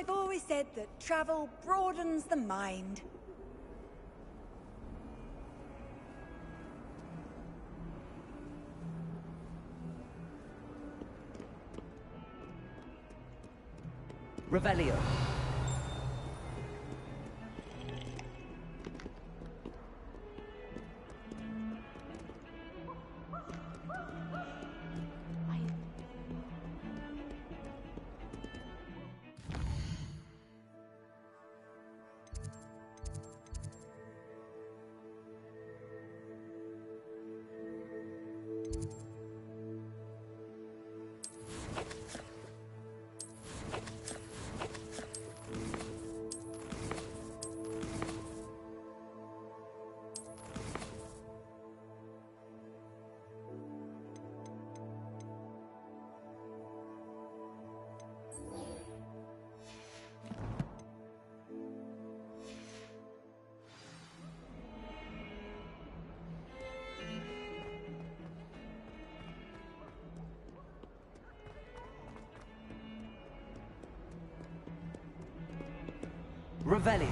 They've always said that travel broadens the mind. Revelio. Revelio.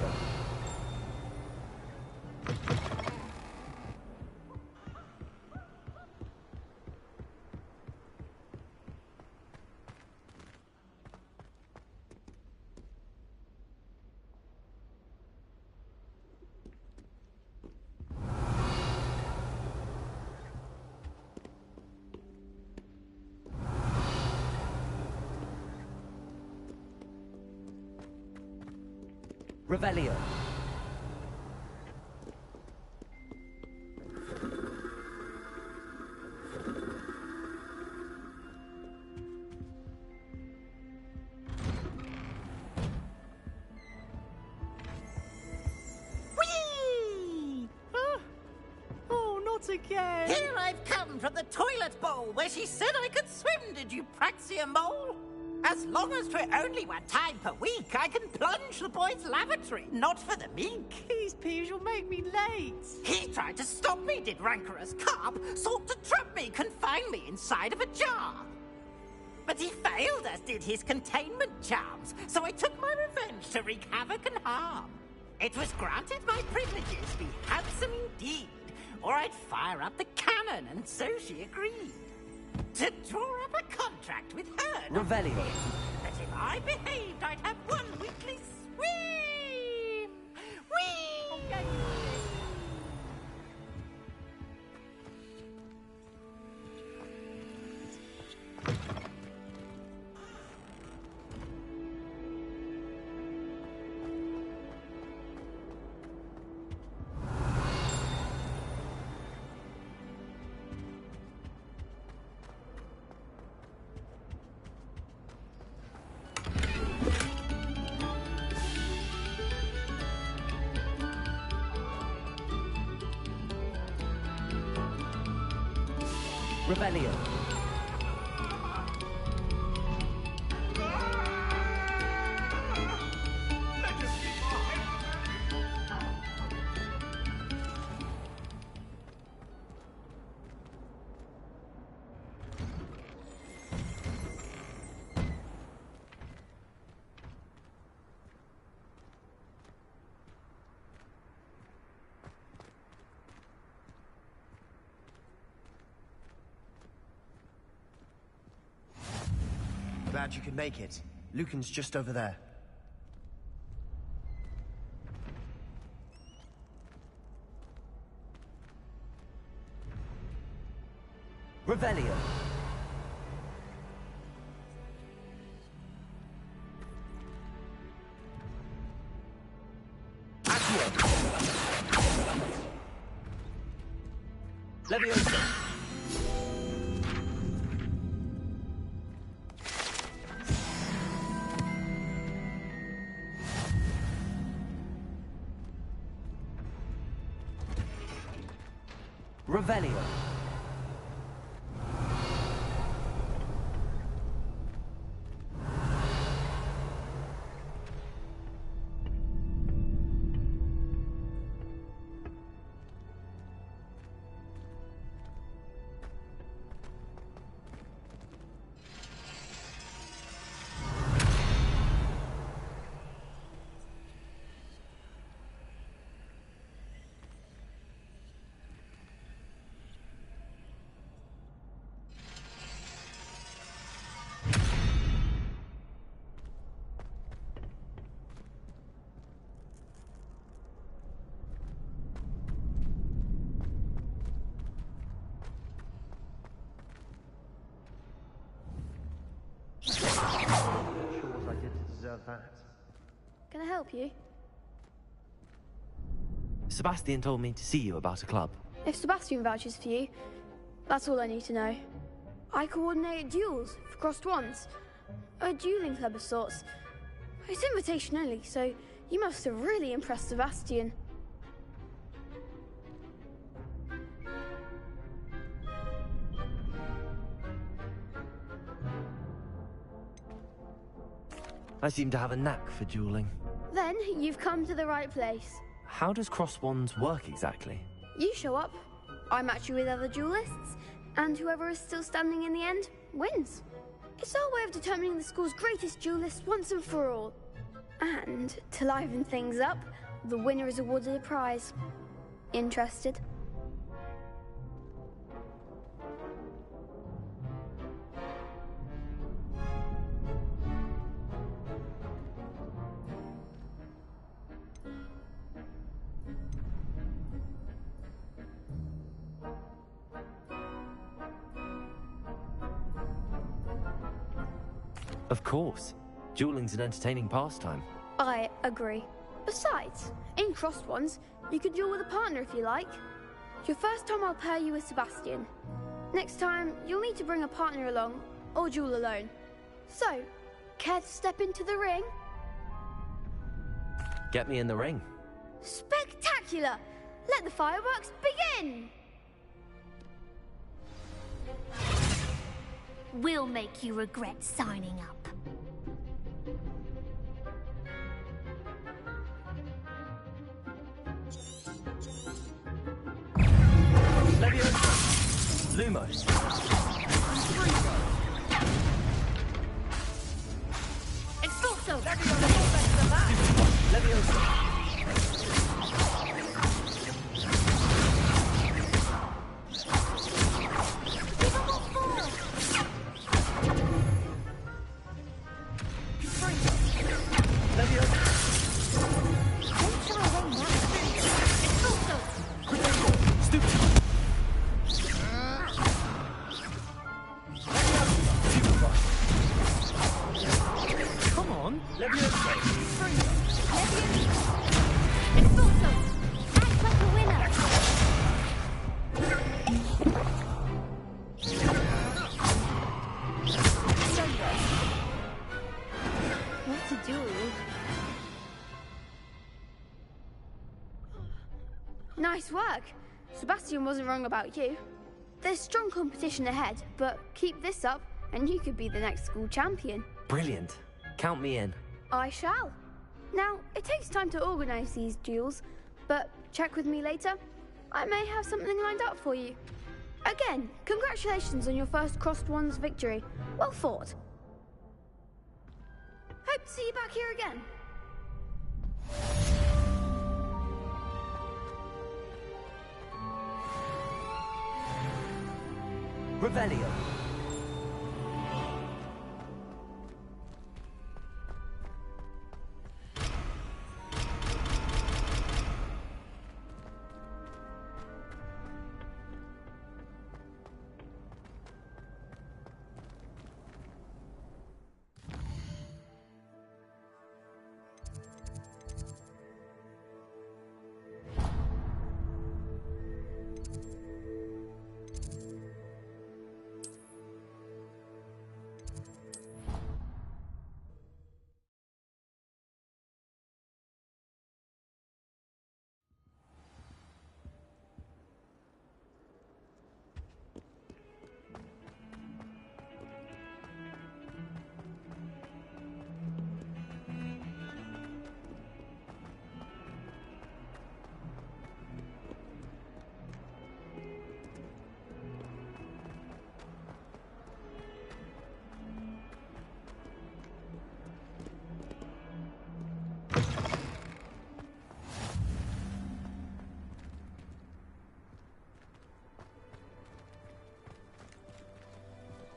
Revelio. Whee! Huh? Oh, not again! Here I've come from the toilet bowl where she said I could swim, did you praxia mole? As long as 'twere only one time per week, I can plunge the boy's lavatory, not for the meek. These peeves will make me late. He tried to stop me, did rancorous carp, sought to trap me, confine me inside of a jar. But he failed, as did his containment charms, so I took my revenge to wreak havoc and harm. It was granted my privileges be handsome indeed, or I'd fire up the cannon, and so she agreed. To draw up a contract with her. Revelio. That if I behaved, I'd have one weekly swim. Whee! Okay. Revelio. Glad you could make it. Lucan's just over there. Revelio. Accio. Leviosa. Revelio. So that... Can I help you? Sebastian told me to see you about a club. If Sebastian vouches for you, that's all I need to know. I coordinate duels for crossed wands. A dueling club of sorts. It's invitation only, so you must have really impressed Sebastian. I seem to have a knack for dueling. Then you've come to the right place. How does cross wands work exactly? You show up, I match you with other duelists, and whoever is still standing in the end wins. It's our way of determining the school's greatest duelist once and for all. And to liven things up, the winner is awarded a prize. Interested? Of course. Dueling's an entertaining pastime. I agree. Besides, in crossed ones, you could duel with a partner if you like. Your first time I'll pair you with Sebastian. Next time, you'll need to bring a partner along, or duel alone. So, care to step into the ring? Get me in the ring. Spectacular! Let the fireworks begin! We'll make you regret signing up. Leviosa! Lumos! Expulso! Leviosa! Nice work. Sebastian wasn't wrong about you. There's strong competition ahead, but keep this up and you could be the next school champion. Brilliant. Count me in. I shall. Now, it takes time to organise these duels, but check with me later. I may have something lined up for you. Again, congratulations on your first crossed wands victory. Well fought. Hope to see you back here again. Revelio.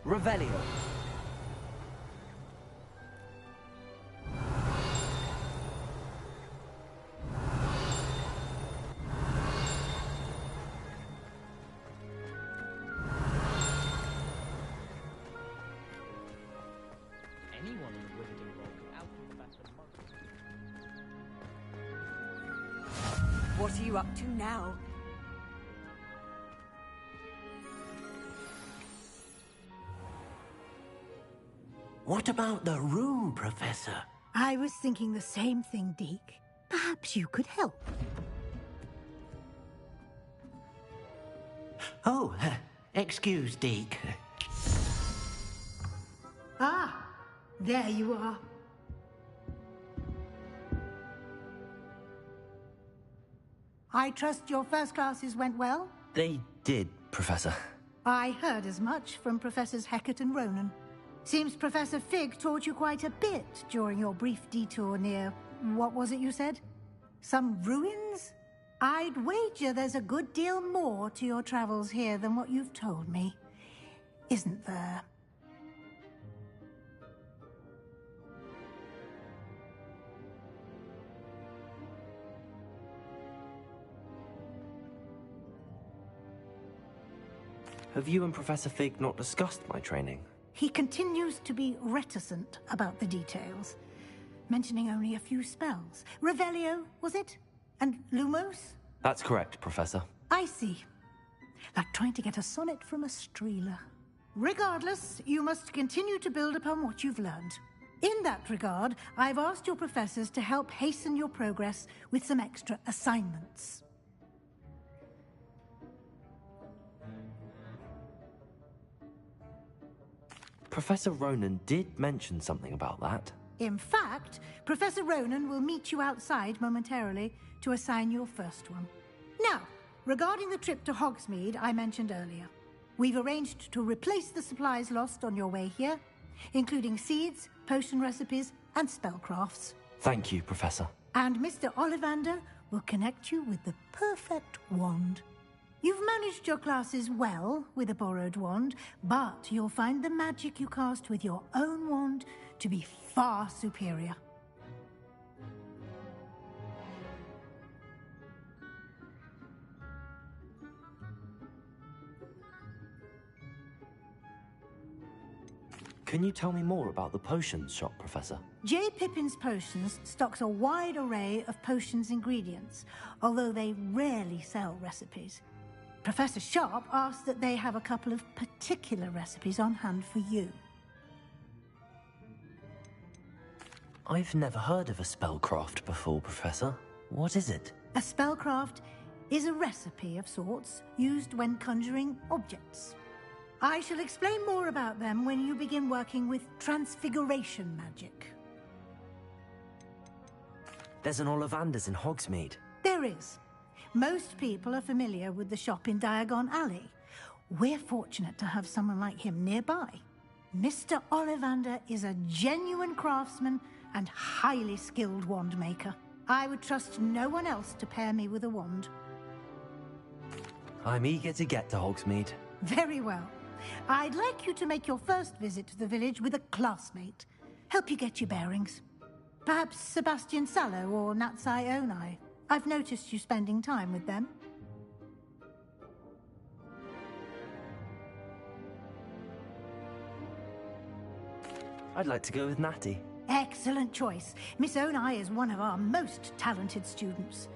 Revelio. Anyone in a Wizarding role could outdo the best. What are you up to now? What about the room, Professor? I was thinking the same thing, Deke. Perhaps you could help. Oh, excuse, Deke. Ah, there you are. I trust your first classes went well? They did, Professor. I heard as much from Professors Hecat and Ronan. Seems Professor Fig taught you quite a bit during your brief detour near... what was it you said? Some ruins? I'd wager there's a good deal more to your travels here than what you've told me. Isn't there? Have you and Professor Fig not discussed my training? He continues to be reticent about the details, mentioning only a few spells. Revelio, was it? And Lumos? That's correct, Professor. I see. Like trying to get a sonnet from a Streeler. Regardless, you must continue to build upon what you've learned. In that regard, I've asked your professors to help hasten your progress with some extra assignments. Professor Ronan did mention something about that. In fact, Professor Ronan will meet you outside momentarily to assign your first one. Now, regarding the trip to Hogsmeade I mentioned earlier, we've arranged to replace the supplies lost on your way here, including seeds, potion recipes, and spellcrafts. Thank you, Professor. And Mr. Ollivander will connect you with the perfect wand. You've managed your classes well with a borrowed wand, but you'll find the magic you cast with your own wand to be far superior. Can you tell me more about the potions shop, Professor? J. Pippin's Potions stocks a wide array of potions ingredients, although they rarely sell recipes. Professor Sharp asked that they have a couple of particular recipes on hand for you. I've never heard of a spellcraft before, Professor. What is it? A spellcraft is a recipe of sorts used when conjuring objects. I shall explain more about them when you begin working with transfiguration magic. There's an Ollivander's in Hogsmeade. There is. Most people are familiar with the shop in Diagon Alley. We're fortunate to have someone like him nearby. Mr. Ollivander is a genuine craftsman and highly skilled wand maker. I would trust no one else to pair me with a wand. I'm eager to get to Hogsmeade. Very well. I'd like you to make your first visit to the village with a classmate. Help you get your bearings. Perhaps Sebastian Sallow or Natsai Onai. I've noticed you spending time with them. I'd like to go with Natty. Excellent choice. Miss Onai is one of our most talented students.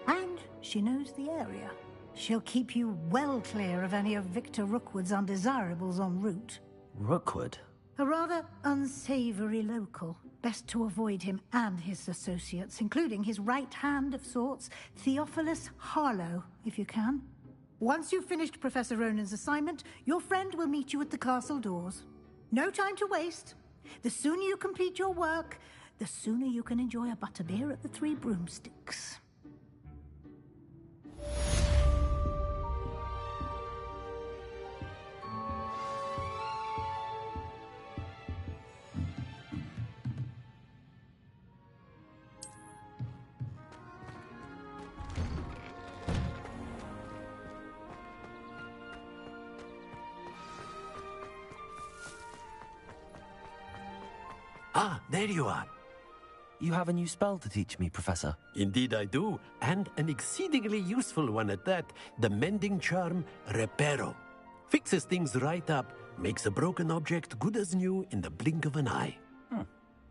And she knows the area. She'll keep you well clear of any of Victor Rookwood's undesirables en route. Rookwood? A rather unsavory local. Best to avoid him and his associates, including his right hand of sorts, Theophilus Harlow, if you can. Once you've finished Professor Ronan's assignment, your friend will meet you at the castle doors. No time to waste. The sooner you complete your work, the sooner you can enjoy a butterbeer at the Three Broomsticks. Ah, there you are. You have a new spell to teach me, Professor. Indeed I do, and an exceedingly useful one at that. The mending charm, Reparo. Fixes things right up, makes a broken object good as new in the blink of an eye.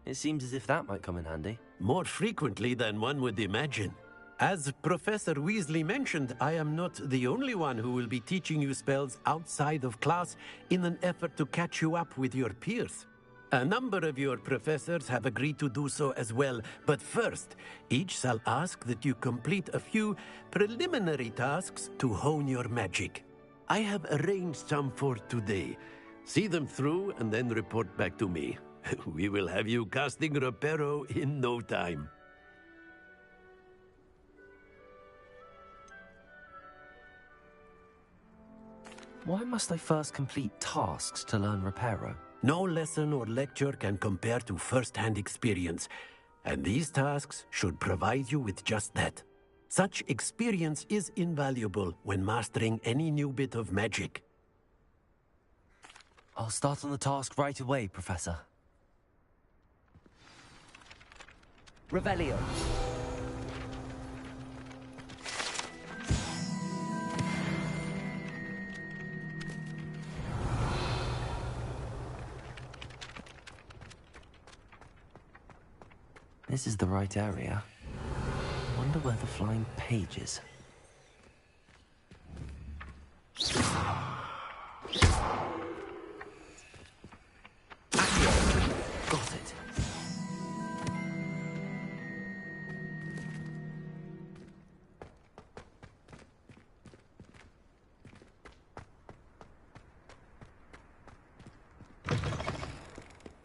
It seems as if that might come in handy. More frequently than one would imagine. As Professor Weasley mentioned, I am not the only one who will be teaching you spells outside of class in an effort to catch you up with your peers. A number of your professors have agreed to do so as well, but first, each shall ask that you complete a few preliminary tasks to hone your magic. I have arranged some for today. See them through and then report back to me. We will have you casting Reparo in no time. Why must I first complete tasks to learn Reparo? No lesson or lecture can compare to first-hand experience, and these tasks should provide you with just that. Such experience is invaluable when mastering any new bit of magic. I'll start on the task right away, Professor. Revelio. This is the right area. Wonder where the flying page is. Got it.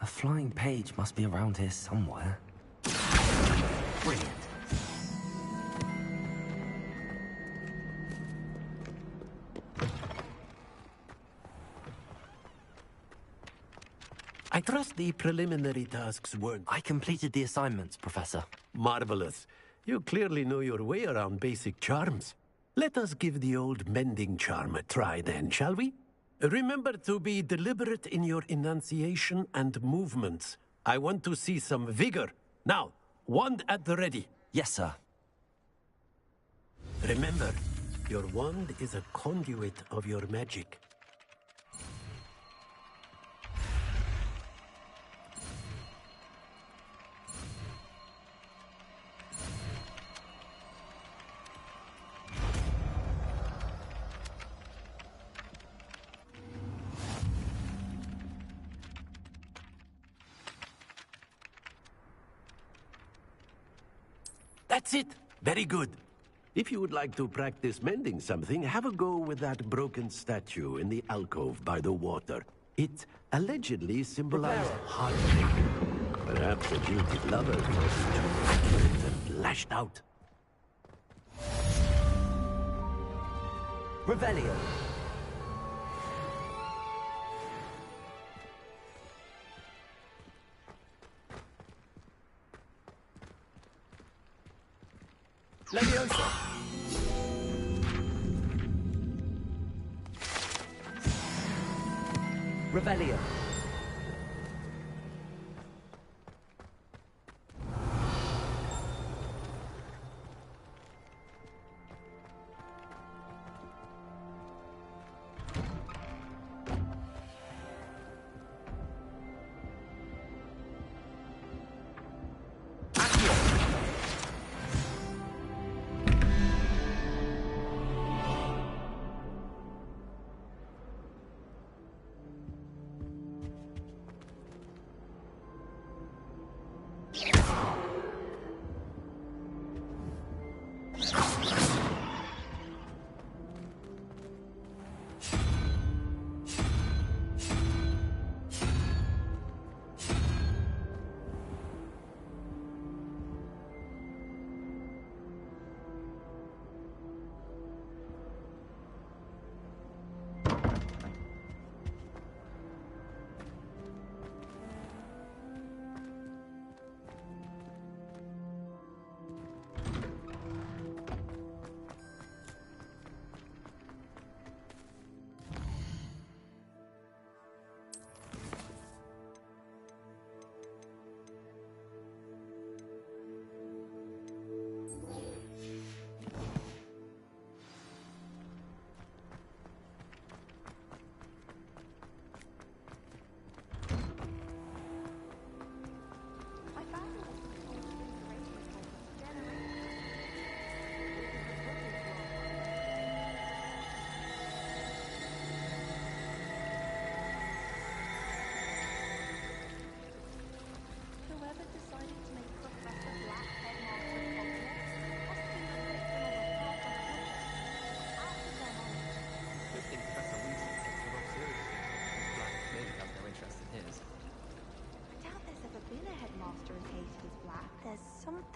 A flying page must be around here somewhere. Brilliant. I trust the preliminary tasks weren't... I completed the assignments, Professor. Marvelous. You clearly know your way around basic charms. Let us give the old mending charm a try then, shall we? Remember to be deliberate in your enunciation and movements. I want to see some vigor. Now, wand at the ready. Yes, sir. Remember, your wand is a conduit of your magic. That's it. Very good. If you would like to practice mending something, have a go with that broken statue in the alcove by the water. It allegedly symbolized heartbreak. Perhaps a jilted lover was too accurate and lashed out. Revelio. Leviosa. Revelio.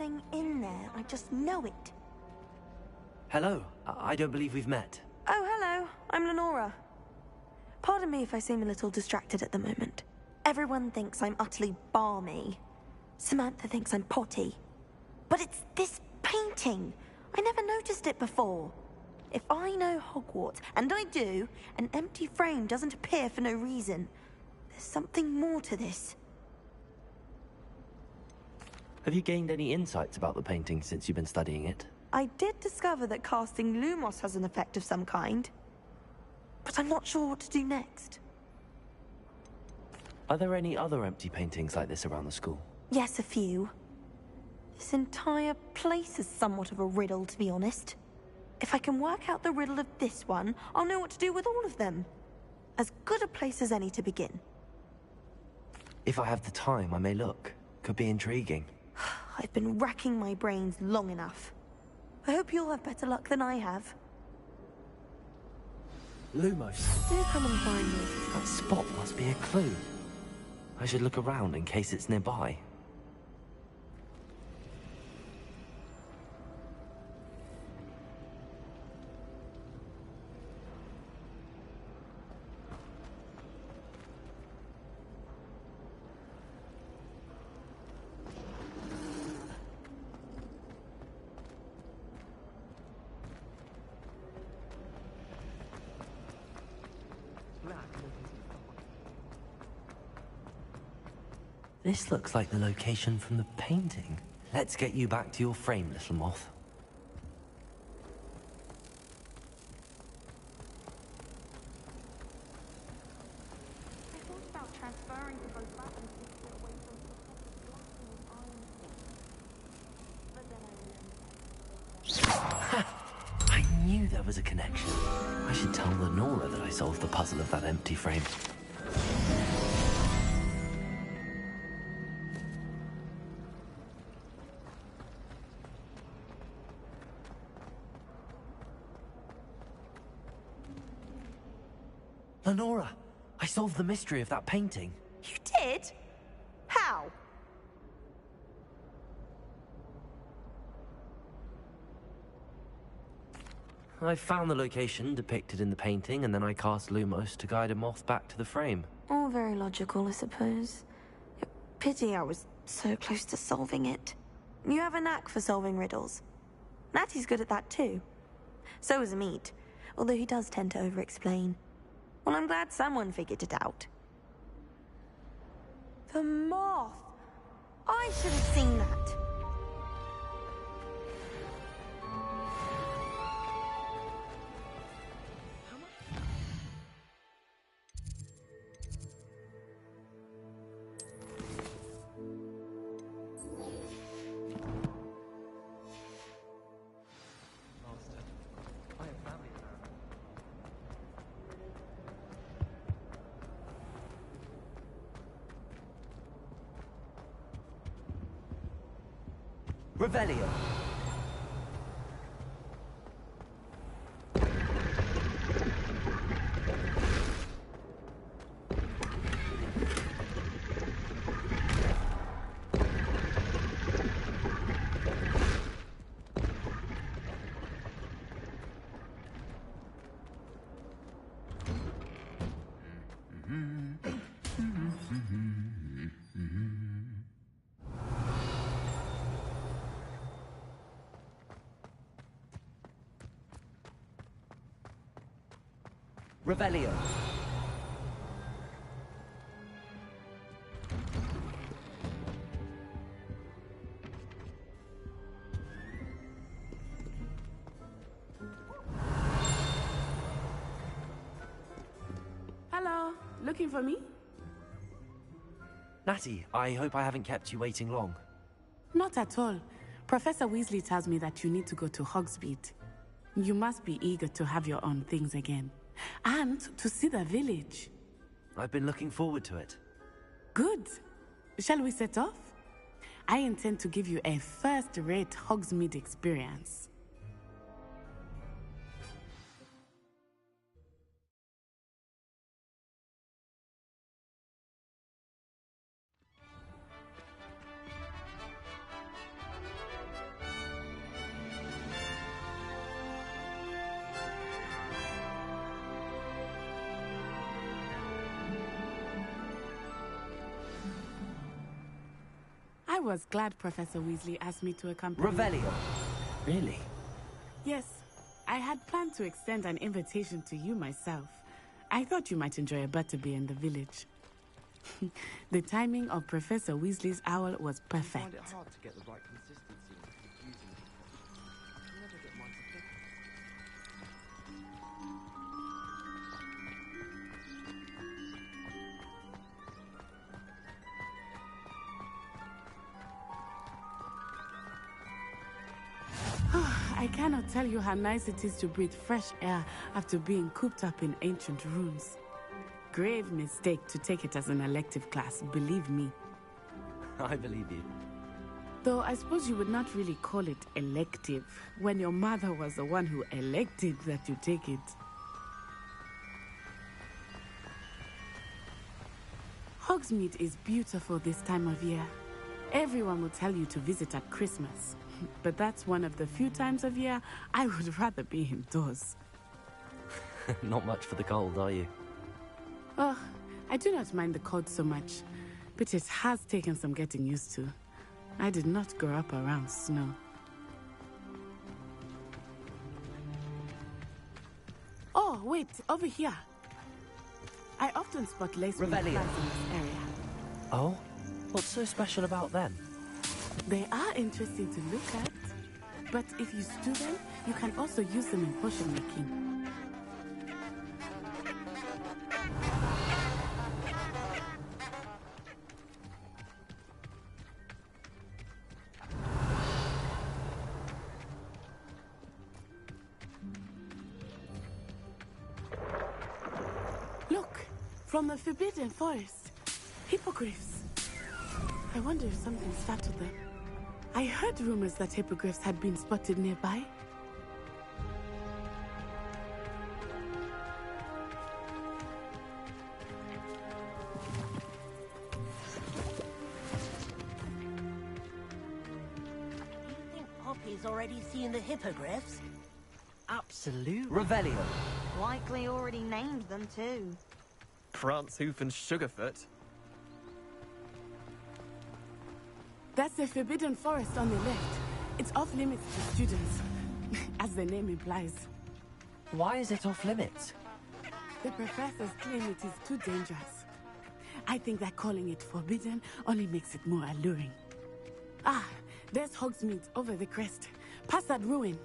something in there. I just know it. Hello. I don't believe we've met. Oh, hello. I'm Lenora. Pardon me if I seem a little distracted at the moment. Everyone thinks I'm utterly balmy. Samantha thinks I'm potty. But it's this painting. I never noticed it before. If I know Hogwarts, and I do, an empty frame doesn't appear for no reason. There's something more to this. Have you gained any insights about the painting since you've been studying it? I did discover that casting Lumos has an effect of some kind, but I'm not sure what to do next. Are there any other empty paintings like this around the school? Yes, a few. This entire place is somewhat of a riddle, to be honest. If I can work out the riddle of this one, I'll know what to do with all of them. As good a place as any to begin. If I have the time, I may look. Could be intriguing. I've been racking my brains long enough. I hope you'll have better luck than I have. Lumos. Do come and find me. That spot must be a clue. I should look around in case it's nearby. This looks like the location from the painting. Let's get you back to your frame, little moth. I thought about transferring to both buttons to get away from but then I knew there was a connection. I should tell Lenora that I solved the puzzle of that empty frame. Lenora, I solved the mystery of that painting. You did? How? I found the location depicted in the painting, and then I cast Lumos to guide a moth back to the frame. all very logical, I suppose. Pity I was so close to solving it. You have a knack for solving riddles. Natty's good at that too. So is Amit, although he does tend to over-explain. Well, I'm glad someone figured it out. The moth! I should have seen that. Revelio. Revelio. Hello, looking for me? Natty, I hope I haven't kept you waiting long. Not at all. Professor Weasley tells me that you need to go to Hogsmeade. You must be eager to have your own things again. And to see the village. I've been looking forward to it. Good. Shall we set off? I intend to give you a first-rate Hogsmeade experience. I was glad Professor Weasley asked me to accompany Revelio. Really? Yes, I had planned to extend an invitation to you myself. I thought you might enjoy a butterbeer in the village. The timing of Professor Weasley's owl was perfect. I find it hard to get the right consistency using it. You never get mine to fit. I cannot tell you how nice it is to breathe fresh air after being cooped up in ancient rooms. Grave mistake to take it as an elective class, believe me. I believe you. Though I suppose you would not really call it elective when your mother was the one who elected that you take it. Hogsmeade is beautiful this time of year. Everyone will tell you to visit at Christmas. But that's one of the few times of year I would rather be indoors. Not much for the cold, are you? Oh, I do not mind the cold so much, but it has taken some getting used to. I did not grow up around snow. Oh, wait, over here. I often spot lace wing Revelio. plants in this area. Oh? What's so special about them? They are interesting to look at, but if you stew them, you can also use them in potion making. Look, from the Forbidden Forest, hippogriffs. I wonder if something startled them. I heard rumors that hippogriffs had been spotted nearby. You think Poppy's already seen the hippogriffs? Absolute. Revelio. Likely already named them too. Prancehoof and Sugarfoot. That's the Forbidden Forest on the left. It's off limits to students, as the name implies. Why is it off limits? The professors claim it is too dangerous. I think that calling it forbidden only makes it more alluring. Ah, there's Hogsmeade over the crest. Past that ruin.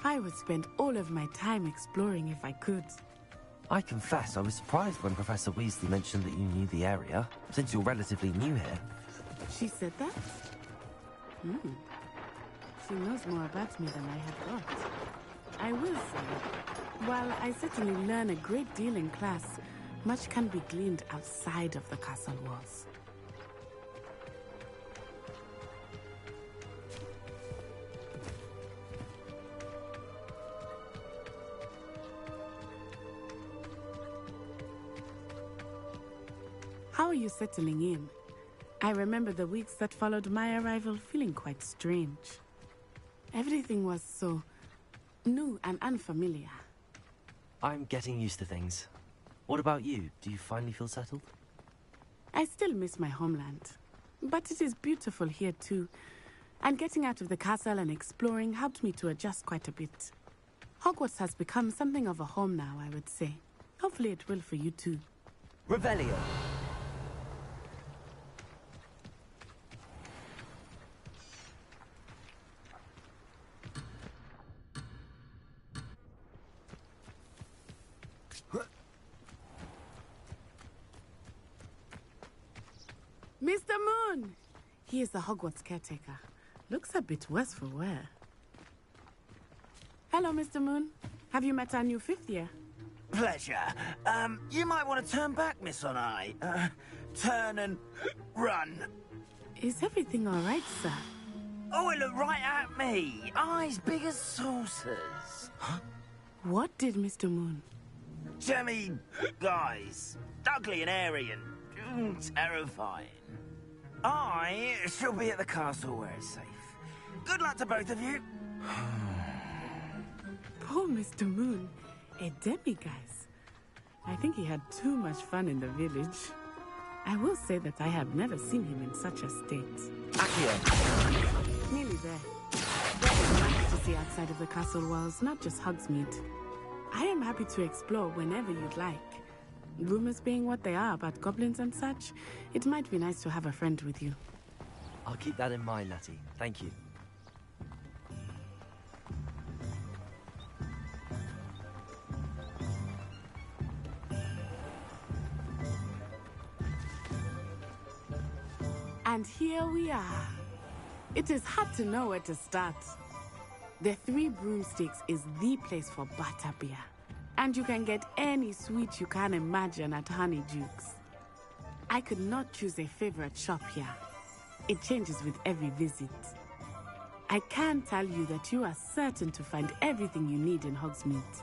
I would spend all of my time exploring if I could. I confess, I was surprised when Professor Weasley mentioned that you knew the area, since you're relatively new here. She said that? She knows more about me than I had thought. I will say, while I certainly learn a great deal in class, much can be gleaned outside of the castle walls. How are you settling in? I remember the weeks that followed my arrival feeling quite strange. Everything was so new and unfamiliar. I'm getting used to things. What about you? Do you finally feel settled? I still miss my homeland, but it is beautiful here too. And getting out of the castle and exploring helped me to adjust quite a bit. Hogwarts has become something of a home now, I would say. Hopefully it will for you too. Revelio. Mr. Moon! He is the Hogwarts caretaker. Looks a bit worse for wear. Hello, Mr. Moon. Have you met our new fifth year? Pleasure. You might want to turn back, Miss On-Eye. Turn and run. Is everything all right, sir? Oh, it looked right at me. Eyes big as saucers. What did Mr. Moon? Jemmy guys. Ugly and airy and terrifying. I shall be at the castle where it's safe. Good luck to both of you. Poor Mr. Moon, a demiguise. I think he had too much fun in the village. I will say that I have never seen him in such a state. Accio! Nearly there. There is much to see outside of the castle walls, not just Hogsmeade. I am happy to explore whenever you'd like. Rumors being what they are about goblins and such, it might be nice to have a friend with you. I'll keep that in mind, Natty. Thank you. And here we are. It is hard to know where to start. The Three Broomsticks is the place for butterbeer. And you can get any sweet you can imagine at Honeydukes. I could not choose a favorite shop here. It changes with every visit. I can tell you that you are certain to find everything you need in Hogsmeade.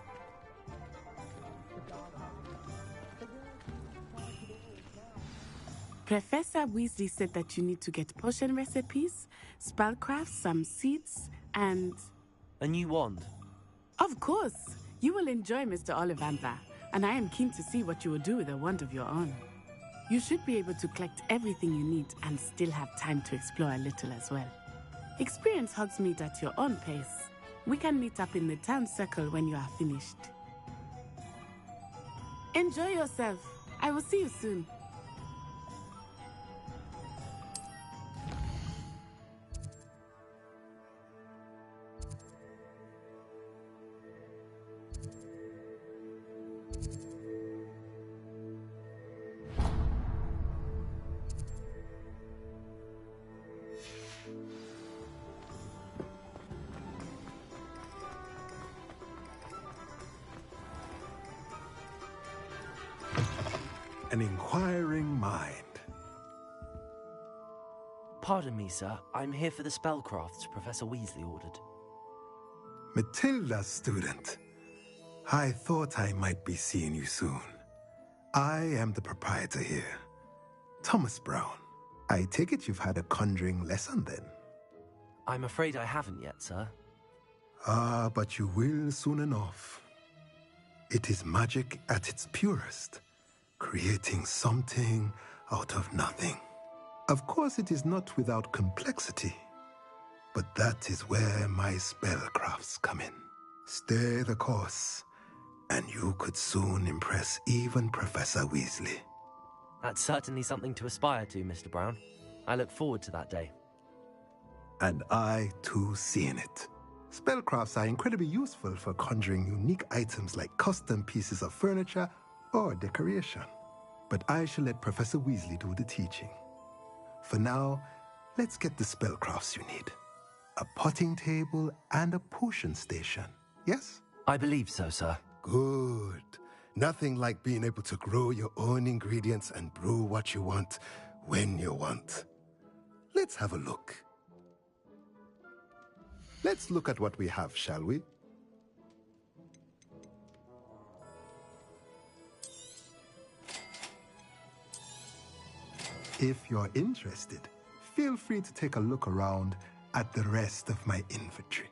Professor Weasley said that you need to get potion recipes, spellcrafts, some seeds, and... A new wand? Of course! You will enjoy Mr. Ollivander, and I am keen to see what you will do with a wand of your own. You should be able to collect everything you need and still have time to explore a little as well. Experience Hogsmeade at your own pace. We can meet up in the town circle when you are finished. Enjoy yourself. I will see you soon. An inquiring mind. Pardon me, sir. I'm here for the spellcrafts Professor Weasley ordered. Matilda's student. I thought I might be seeing you soon. I am the proprietor here, Thomas Brown. I take it you've had a conjuring lesson then? I'm afraid I haven't yet, sir. Ah, but you will soon enough. It is magic at its purest, creating something out of nothing. Of course, it is not without complexity, but that is where my spellcrafts come in. Stay the course, and you could soon impress even Professor Weasley. That's certainly something to aspire to, Mr. Brown. I look forward to that day. And I, too, see in it. Spellcrafts are incredibly useful for conjuring unique items like custom pieces of furniture or decoration. But I shall let Professor Weasley do the teaching. For now, let's get the spellcrafts you need. A potting table and a potion station, yes? I believe so, sir. Good. Nothing like being able to grow your own ingredients and brew what you want when you want. Let's have a look. Let's look at what we have, shall we? If you're interested, feel free to take a look around at the rest of my inventory.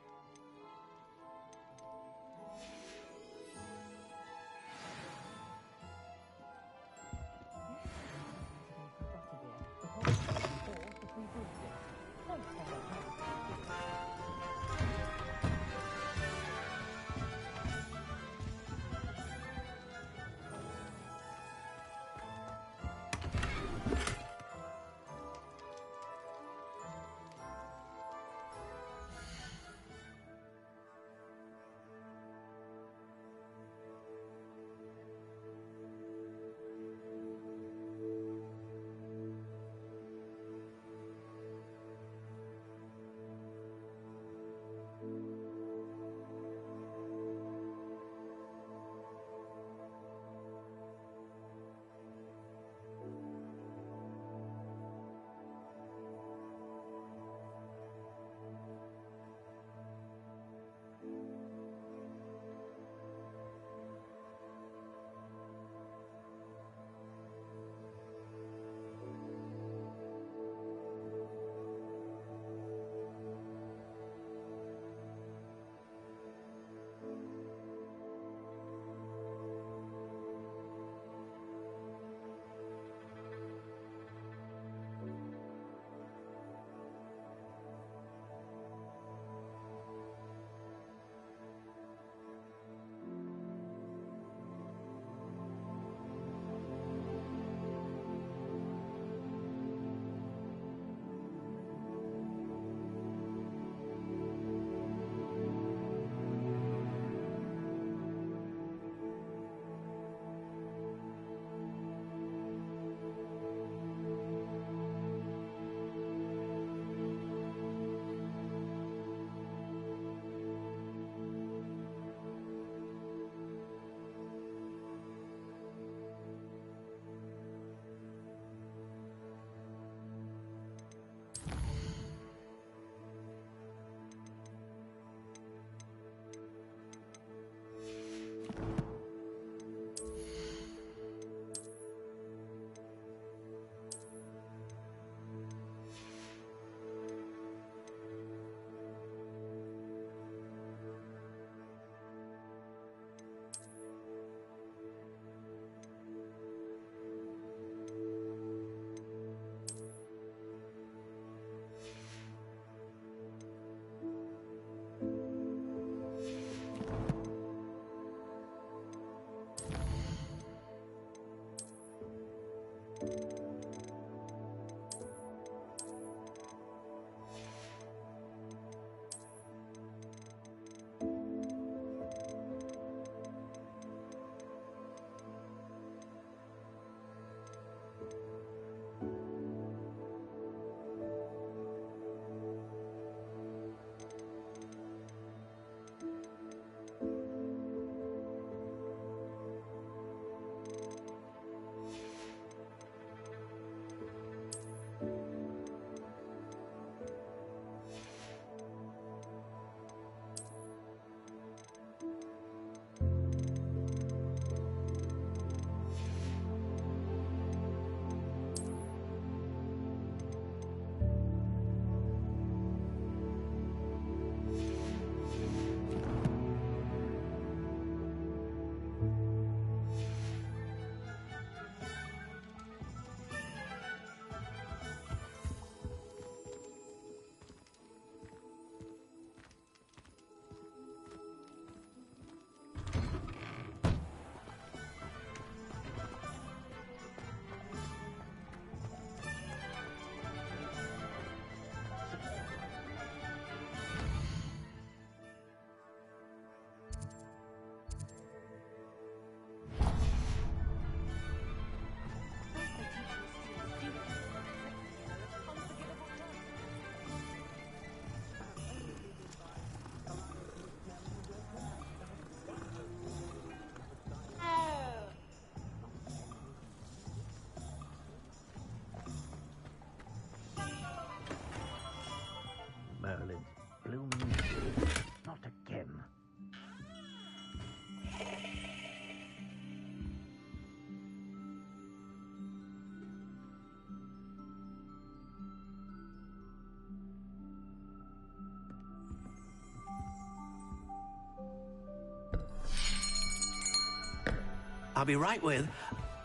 I'll be right with...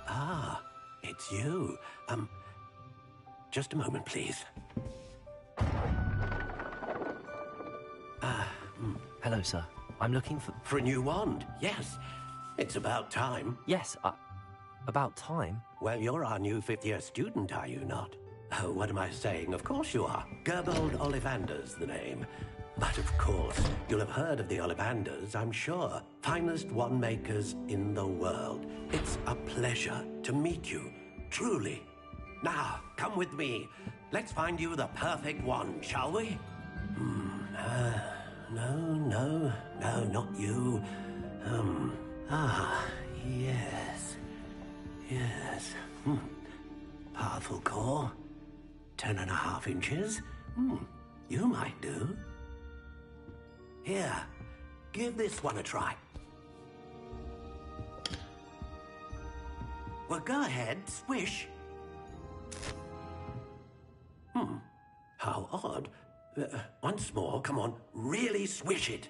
Ah, it's you. Just a moment, please. Hello, sir. I'm looking for... For a new wand, yes. It's about time. Yes, about time? Well, you're our new fifth-year student, are you not? Oh, what am I saying? Of course you are. Gerbold Ollivander's the name. But of course, you'll have heard of the Ollivanders, I'm sure. Finest wand makers in the world. It's a pleasure to meet you, truly. Now, come with me. Let's find you the perfect wand, shall we? No, not you. Yes. Yes. Powerful core. 10.5 inches. You might do. Here, give this one a try. Well, go ahead, swish. How odd. Once more, come on, really swish it.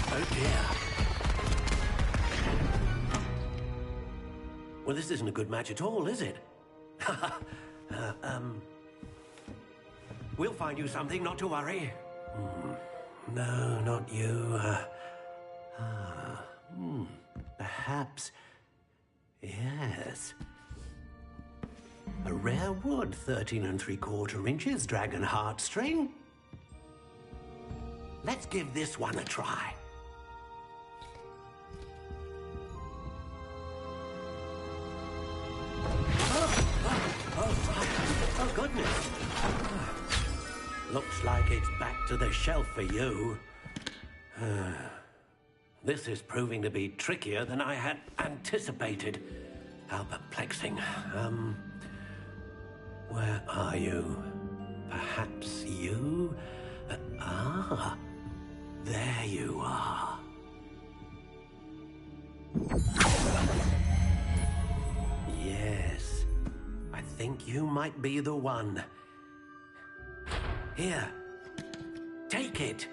Oh dear. Well, this isn't a good match at all, is it? We'll find you something, not to worry. No, not you. Perhaps... Yes. A rare wood, 13 3/4 inches, dragon heartstring. Let's give this one a try. Oh, goodness. Looks like it's back to the shelf for you. This is proving to be trickier than I had anticipated. How perplexing. Where are you? Perhaps you? There you are. Yes, I think you might be the one. Here, take it.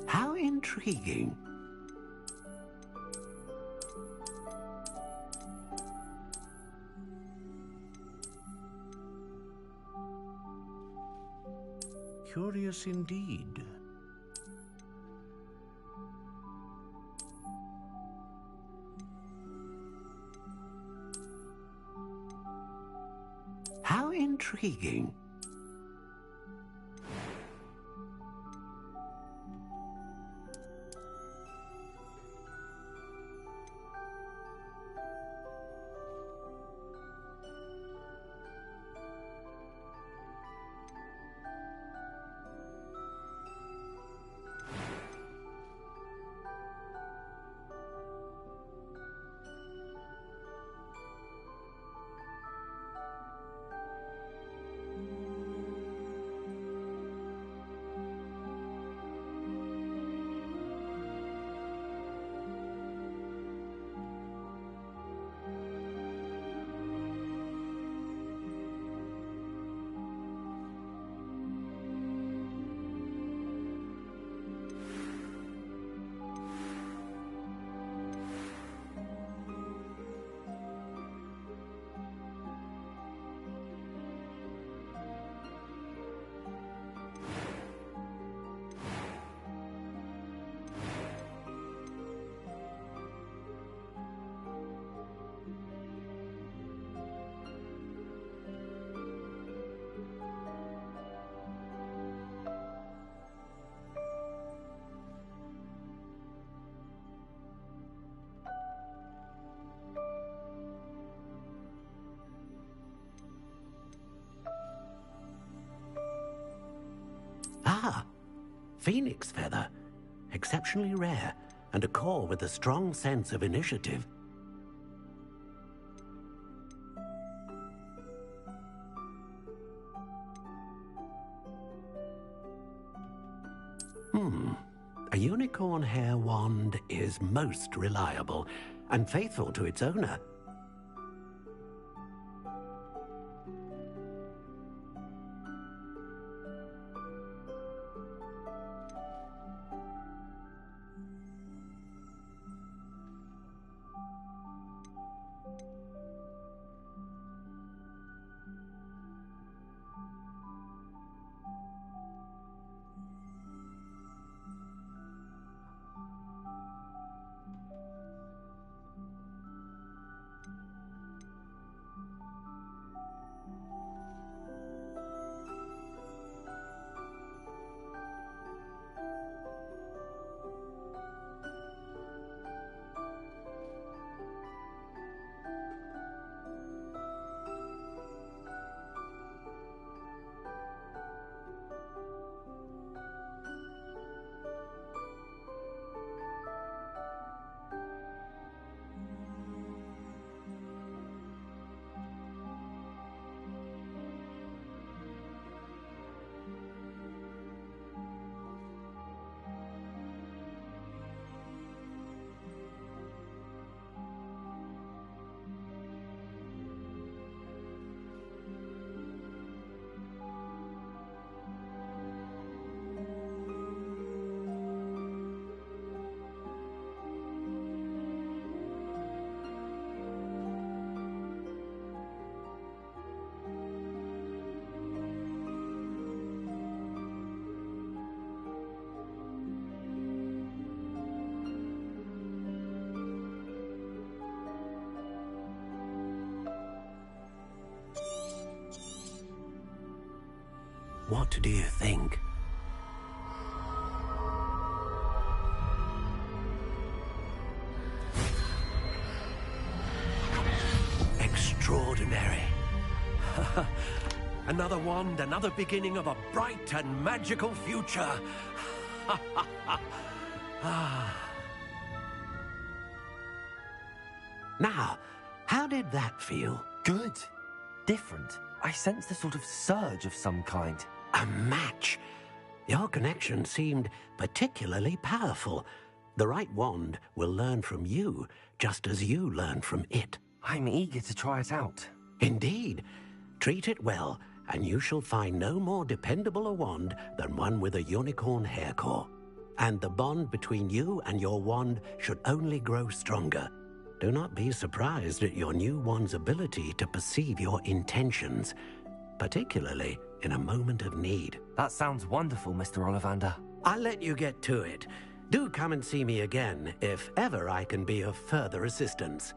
How intriguing. Curious indeed. How intriguing. Phoenix feather. Exceptionally rare, and a core with a strong sense of initiative. A unicorn hair wand is most reliable and faithful to its owner. What do you think? Extraordinary. Another wand, another beginning of a bright and magical future. Now, how did that feel? Good. Different. I sensed a sort of surge of some kind. A match. Your connection seemed particularly powerful. The right wand will learn from you, just as you learn from it. I'm eager to try it out. Indeed. Treat it well, and you shall find no more dependable a wand than one with a unicorn hair core. And the bond between you and your wand should only grow stronger. Do not be surprised at your new wand's ability to perceive your intentions, particularly in a moment of need. That sounds wonderful, Mr. Ollivander. I'll let you get to it. Do come and see me again if ever I can be of further assistance.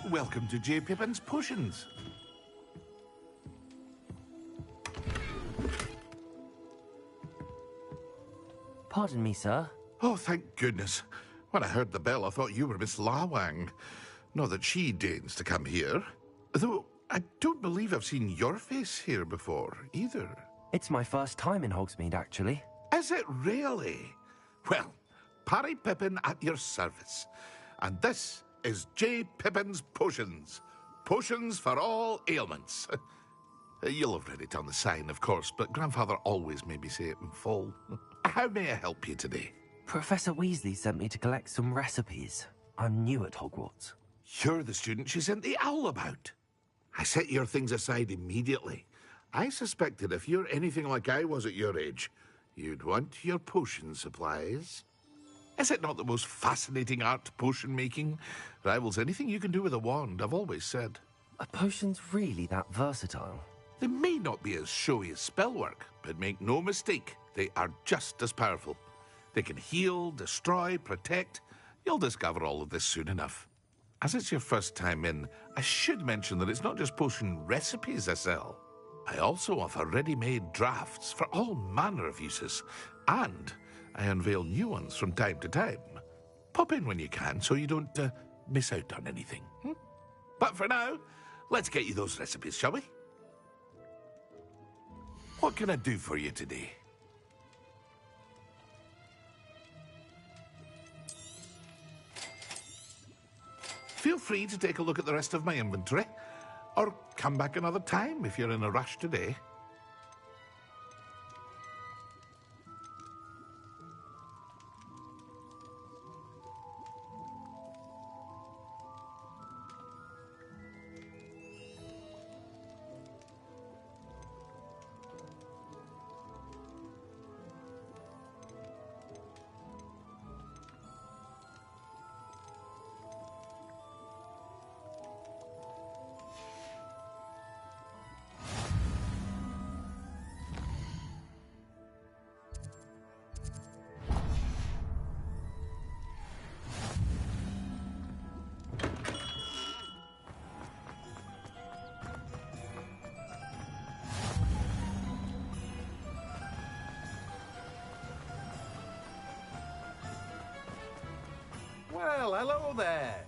Welcome to J. Pippin's Potions. Pardon me, sir. Oh, thank goodness. When I heard the bell, I thought you were Miss Lawang. Not that she deigns to come here. Though, I don't believe I've seen your face here before, either. It's my first time in Hogsmeade, actually. Is it really? Well, Parry Pippin at your service. And this is J. Pippin's Potions. Potions for all ailments. You'll have read it on the sign, of course, but Grandfather always made me say it in full. How may I help you today? Professor Weasley sent me to collect some recipes. I'm new at Hogwarts. You're the student she sent the owl about. I set your things aside immediately. I suspected if you're anything like I was at your age, you'd want your potion supplies. Is it not the most fascinating art, potion making? Rivals anything you can do with a wand, I've always said. Are potions really that versatile? They may not be as showy as spellwork, but make no mistake, they are just as powerful. They can heal, destroy, protect. You'll discover all of this soon enough. As it's your first time in, I should mention that it's not just potion recipes I sell. I also offer ready-made drafts for all manner of uses, and I unveil new ones from time to time. Pop in when you can so you don't miss out on anything. But for now, let's get you those recipes, shall we? What can I do for you today? Feel free to take a look at the rest of my inventory, or come back another time if you're in a rush today. Well, hello there.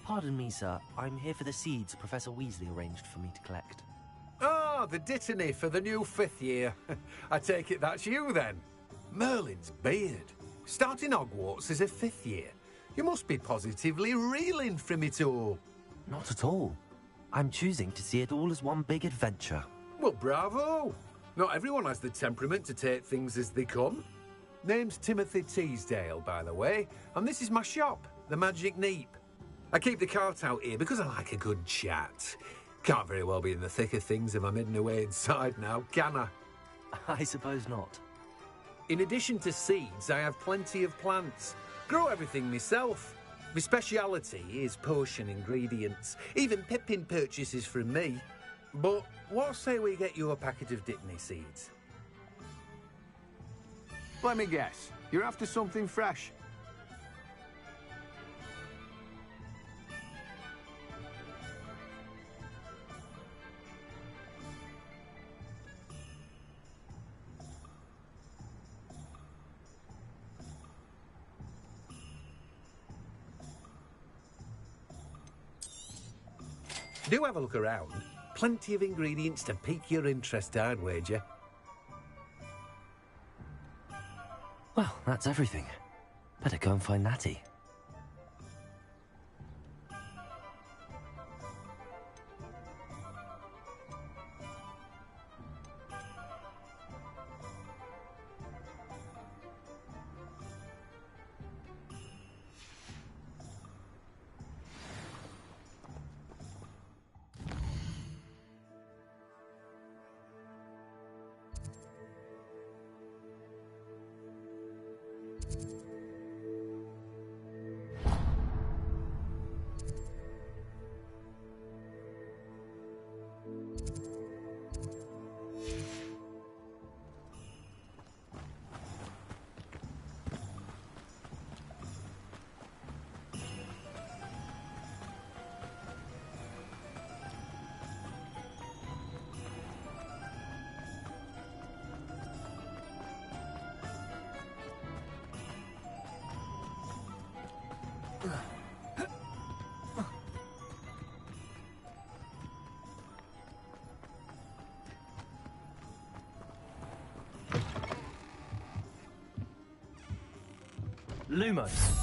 Pardon me, sir. I'm here for the seeds Professor Weasley arranged for me to collect. Ah, the dittany for the new 5th year. I take it that's you, then. Merlin's beard. Starting Hogwarts as a 5th year. You must be positively reeling from it all. Not at all. I'm choosing to see it all as one big adventure. Well, bravo. Not everyone has the temperament to take things as they come. Name's Timothy Teasdale, by the way, and this is my shop, the Magic Neep. I keep the cart out here because I like a good chat. Can't very well be in the thick of things if I'm hidden away inside now, can I? I suppose not. In addition to seeds, I have plenty of plants. Grow everything myself. My speciality is potion ingredients. Even Pippin purchases from me. But what say we get you a packet of Dittany seeds? Let me guess. You're after something fresh. Do have a look around. Plenty of ingredients to pique your interest, I'd wager. Well, that's everything. Better go and find Natty. Lumos.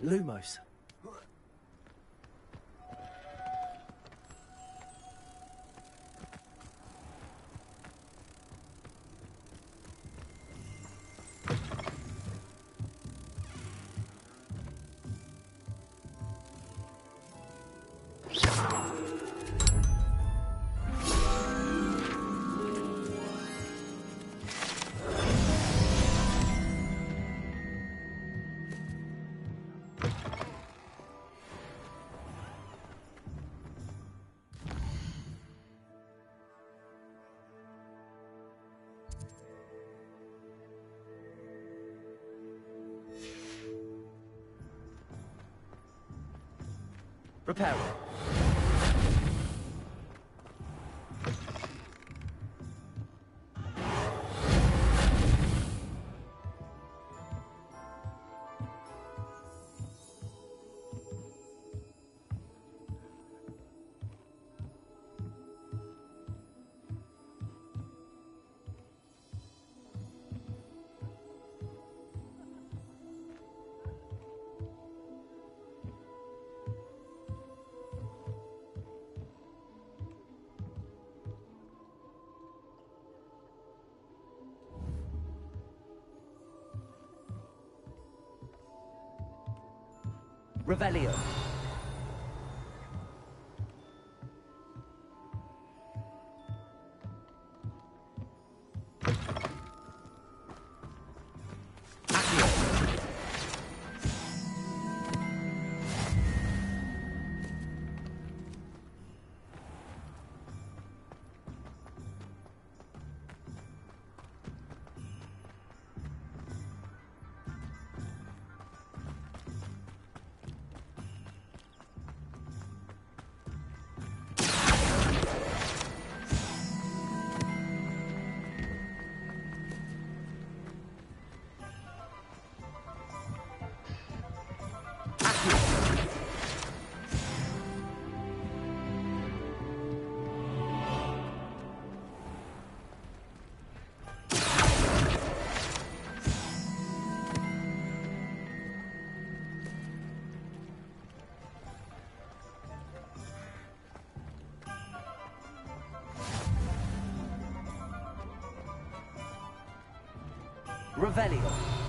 Lumos. Repairing. Revelio. Revelio.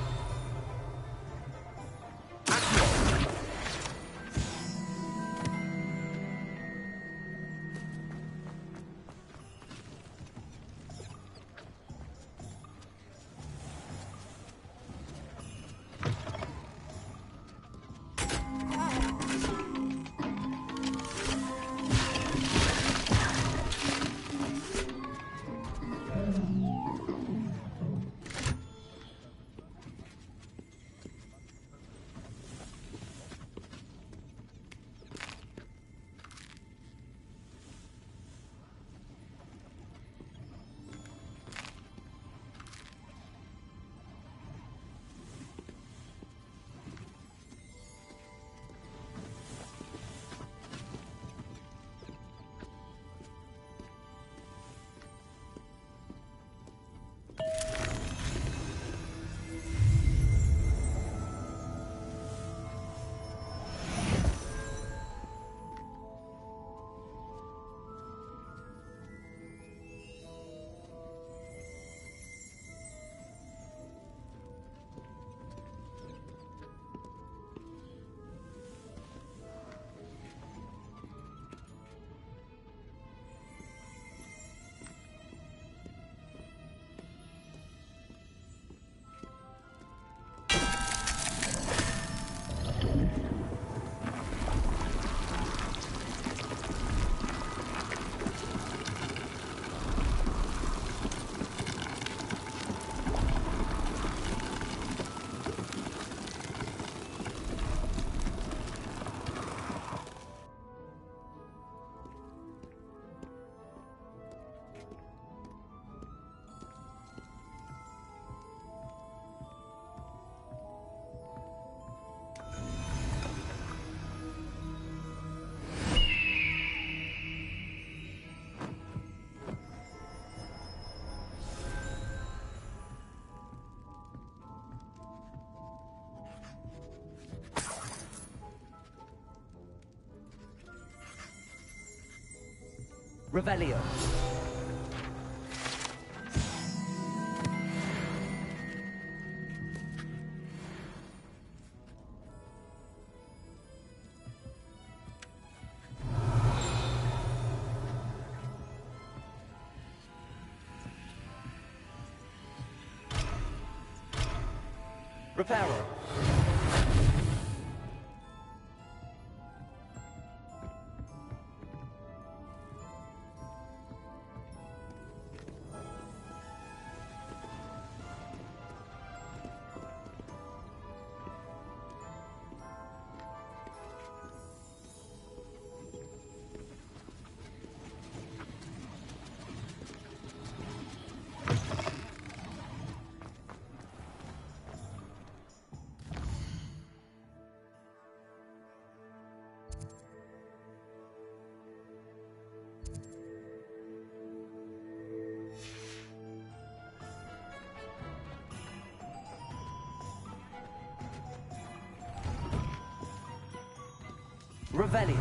Revelio. Reparo. Revelio.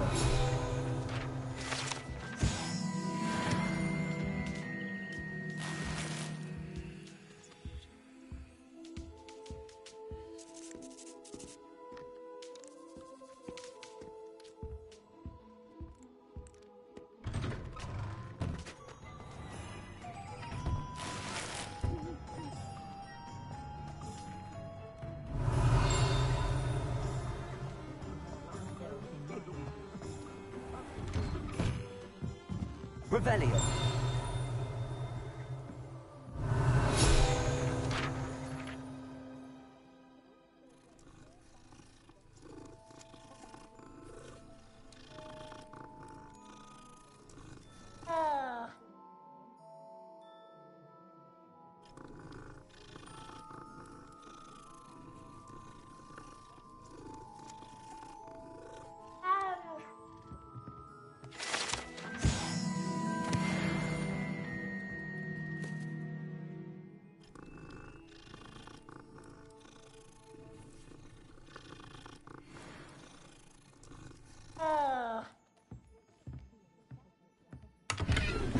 Revelio.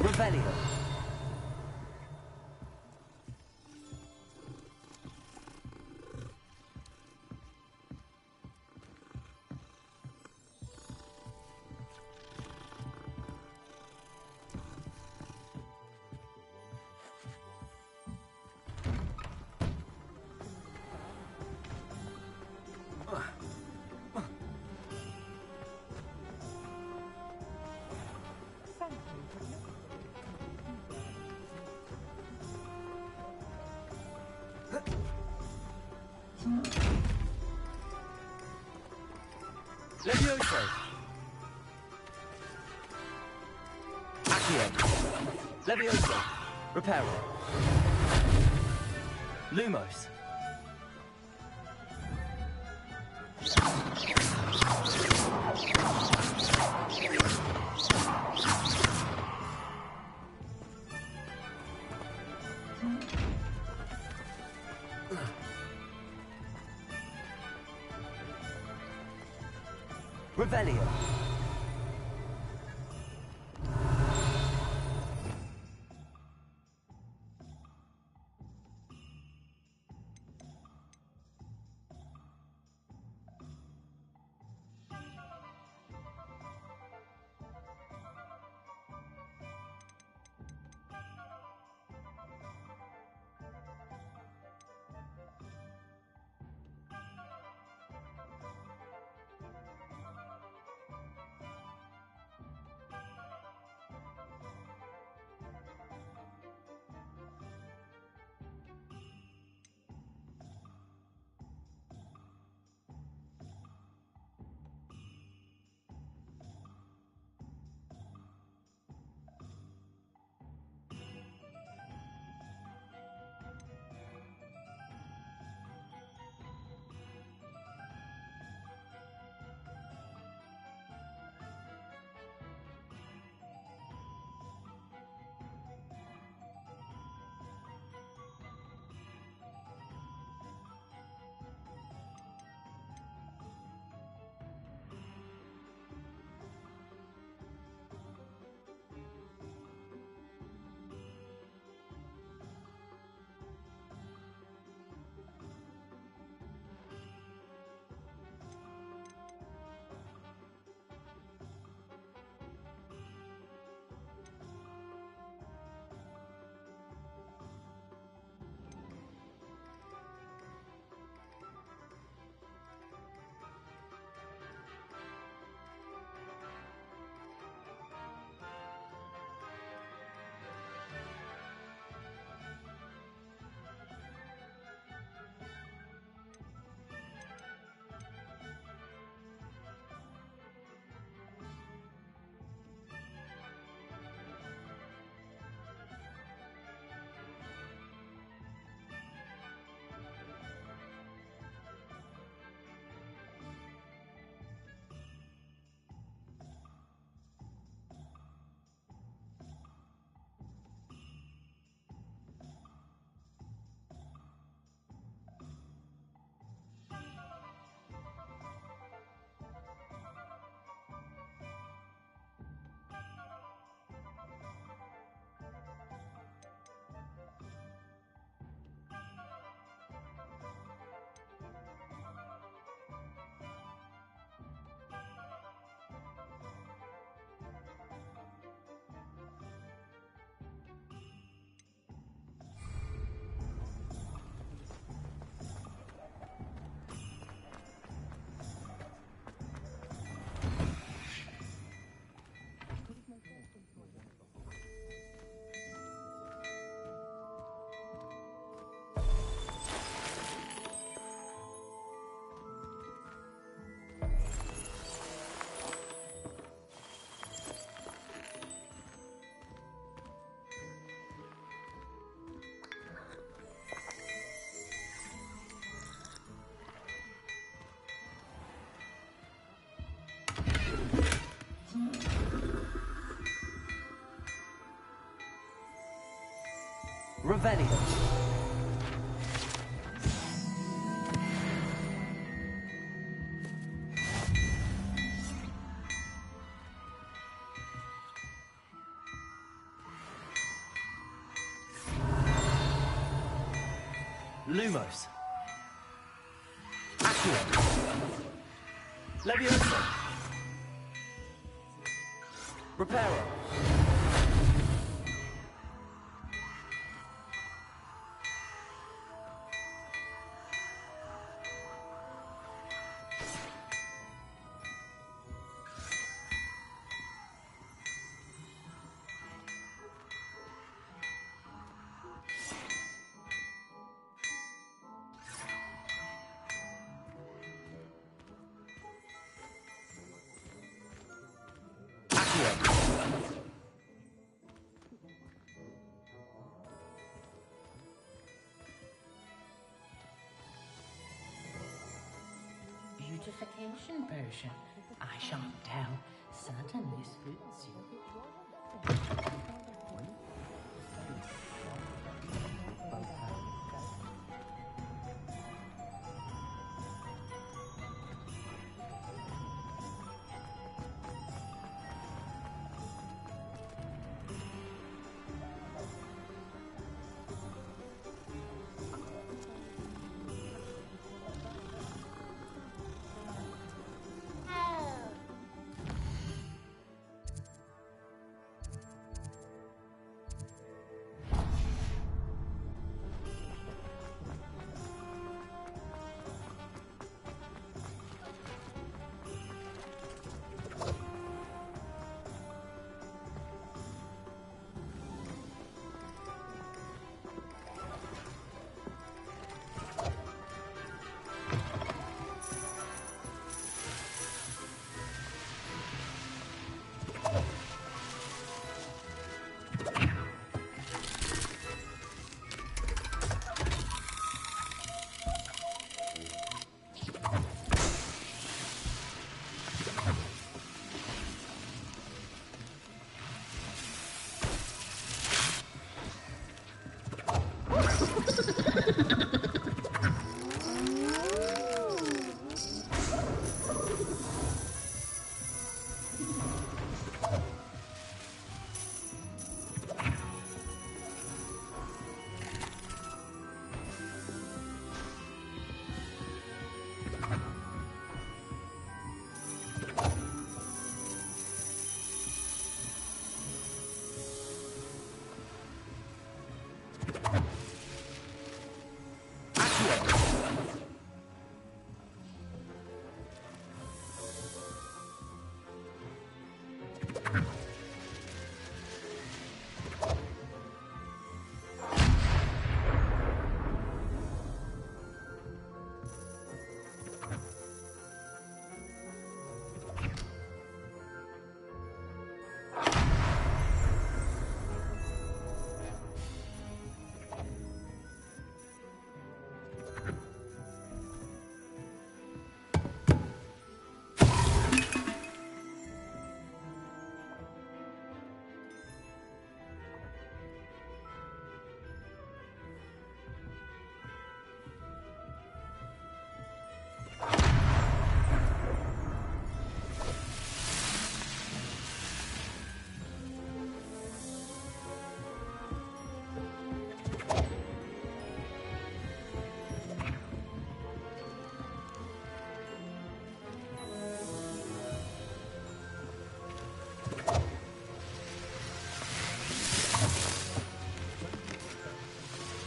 Revelio. Levioso. Accio. Levioso. Reparo. Lumos. Revelio. Revelio. Lumos. Accio. Levioso. Reparo. Beautification potion. I shan't tell. Certainly suits you.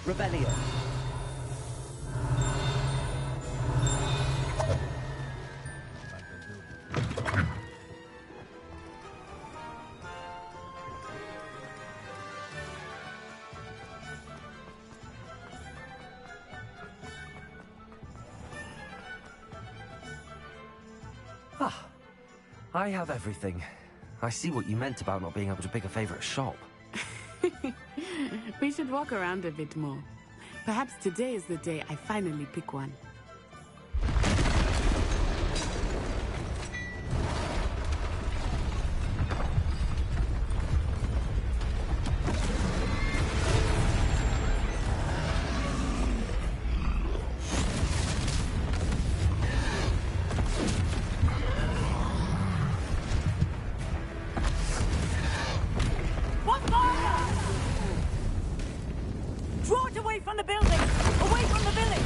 Revelio. Ah, I have everything. I see what you meant about not being able to pick a favorite shop. We should walk around a bit more. Perhaps today is the day I finally pick one. Away from the building! Away from the village!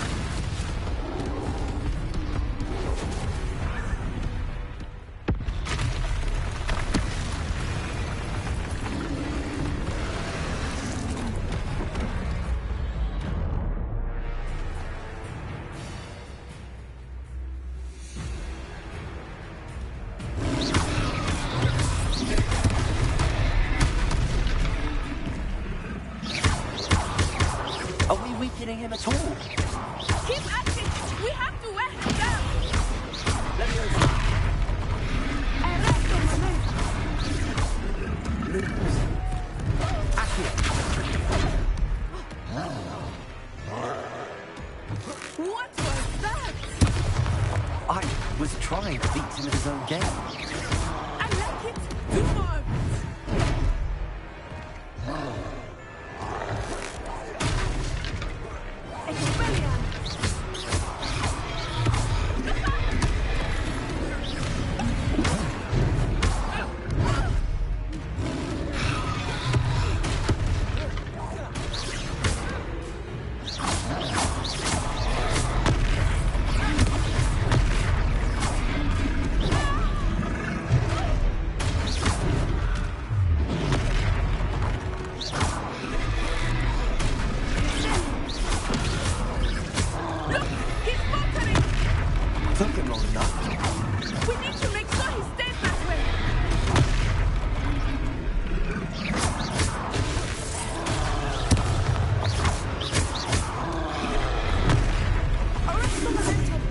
Are we weakening him at all? Keep at it! We have to wear him down! Let me over. What was that? I was trying to beat him at his own game. I like it! Do more! Took him long enough. We need to make sure he stays that way! Arrest the momentum!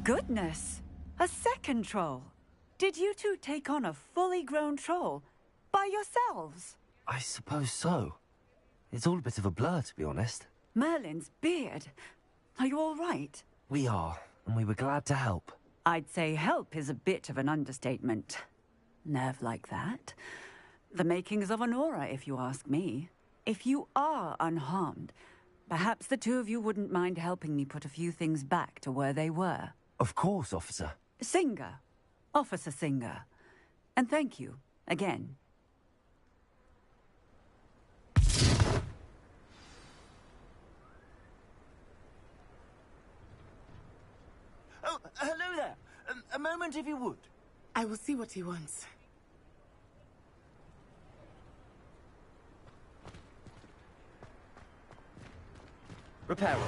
Goodness! A second troll! Did you two take on a fully grown troll? By yourselves? I suppose so. It's all a bit of a blur, to be honest. Merlin's beard. Are you all right? We are, and we were glad to help. I'd say help is a bit of an understatement. Nerve like that. The makings of an aura, if you ask me. If you are unharmed, perhaps the two of you wouldn't mind helping me put a few things back to where they were. Of course, officer. Singer. Officer Singer. And thank you, again. Oh, hello there. A moment, if you would. I will see what he wants. Reparo.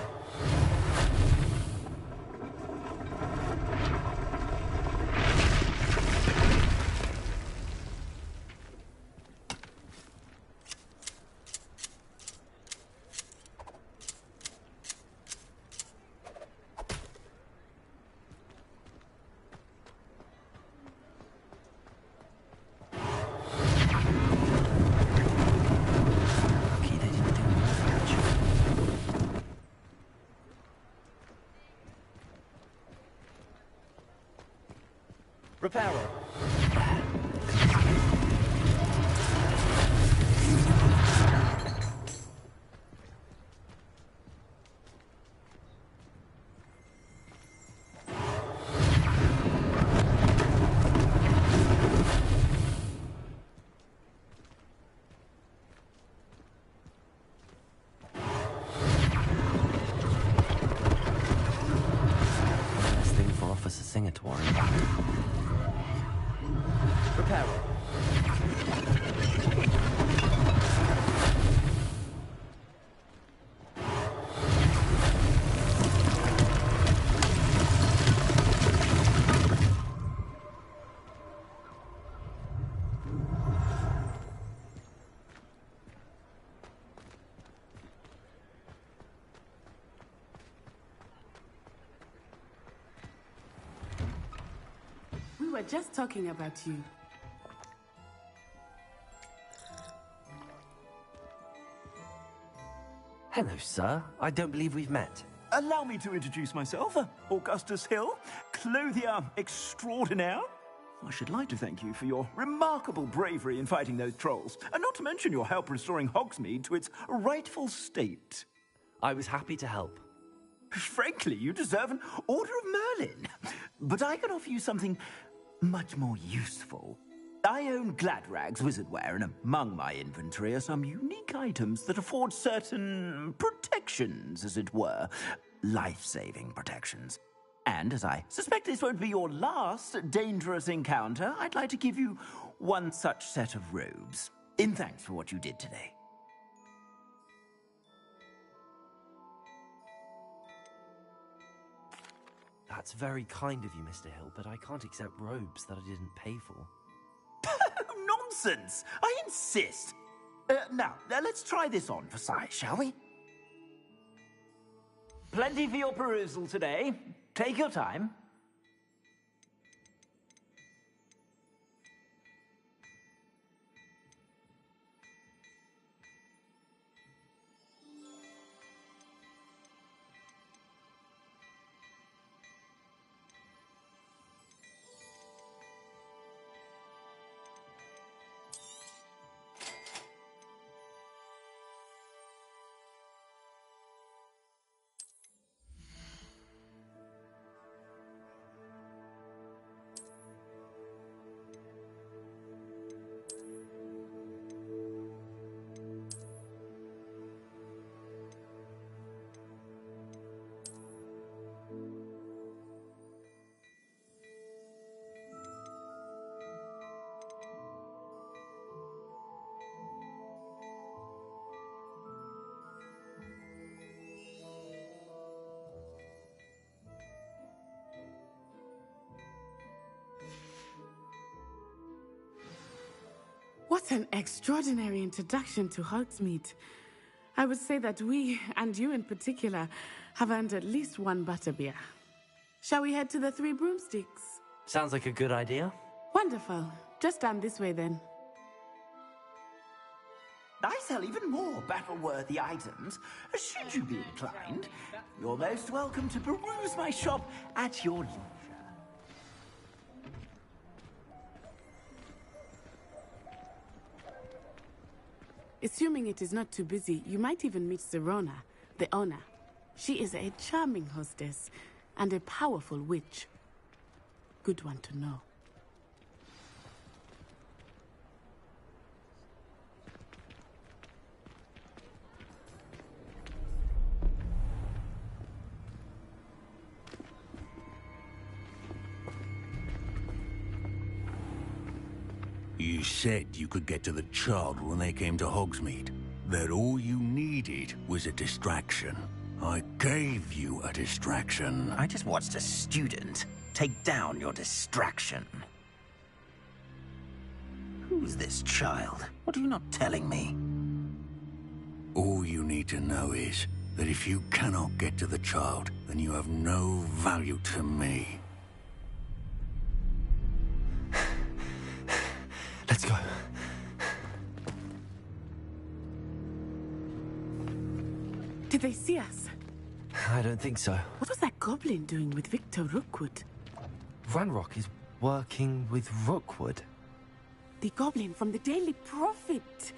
Reparo. Last thing for Officer Singer to worry about. Reparo. We were just talking about you. Hello, sir. I don't believe we've met. Allow me to introduce myself, Augustus Hill, clothier extraordinaire. I should like to thank you for your remarkable bravery in fighting those trolls, and not to mention your help restoring Hogsmeade to its rightful state. I was happy to help. Frankly, you deserve an Order of Merlin. But I can offer you something much more useful. I own Gladrag's wizardware, and among my inventory are some unique items that afford certain protections, as it were. Life-saving protections. And as I suspect this won't be your last dangerous encounter, I'd like to give you one such set of robes, in thanks for what you did today. That's very kind of you, Mr. Hill, but I can't accept robes that I didn't pay for. Nonsense! I insist! Now, let's try this on for size, shall we? Plenty for your perusal today. Take your time. What an extraordinary introduction to Hogsmeade. I would say that we, and you in particular, have earned at least one butterbeer. Shall we head to the Three Broomsticks? Sounds like a good idea. Wonderful. Just down this way then. I sell even more battle-worthy items. Should you be inclined, you're most welcome to peruse my shop at your leisure. Assuming it is not too busy, you might even meet Sirona, the owner. She is a charming hostess and a powerful witch. Good one to know. You said you could get to the child when they came to Hogsmeade. That all you needed was a distraction. I gave you a distraction. I just watched a student take down your distraction. Who's this child? What are you not telling me? All you need to know is that if you cannot get to the child, then you have no value to me. Let's go. Did they see us? I don't think so. What was that goblin doing with Victor Rookwood? Ranrock is working with Rookwood. The goblin from the Daily Prophet.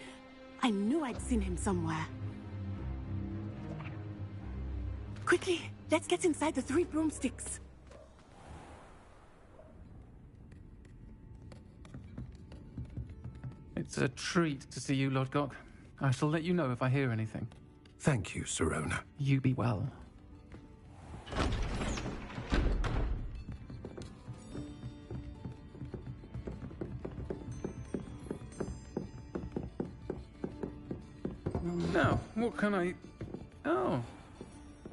I knew I'd seen him somewhere. Quickly, let's get inside the Three Broomsticks. It's a treat to see you, Lodgok. I shall let you know if I hear anything. Thank you, Sirona. You be well. Now, what can I... Oh,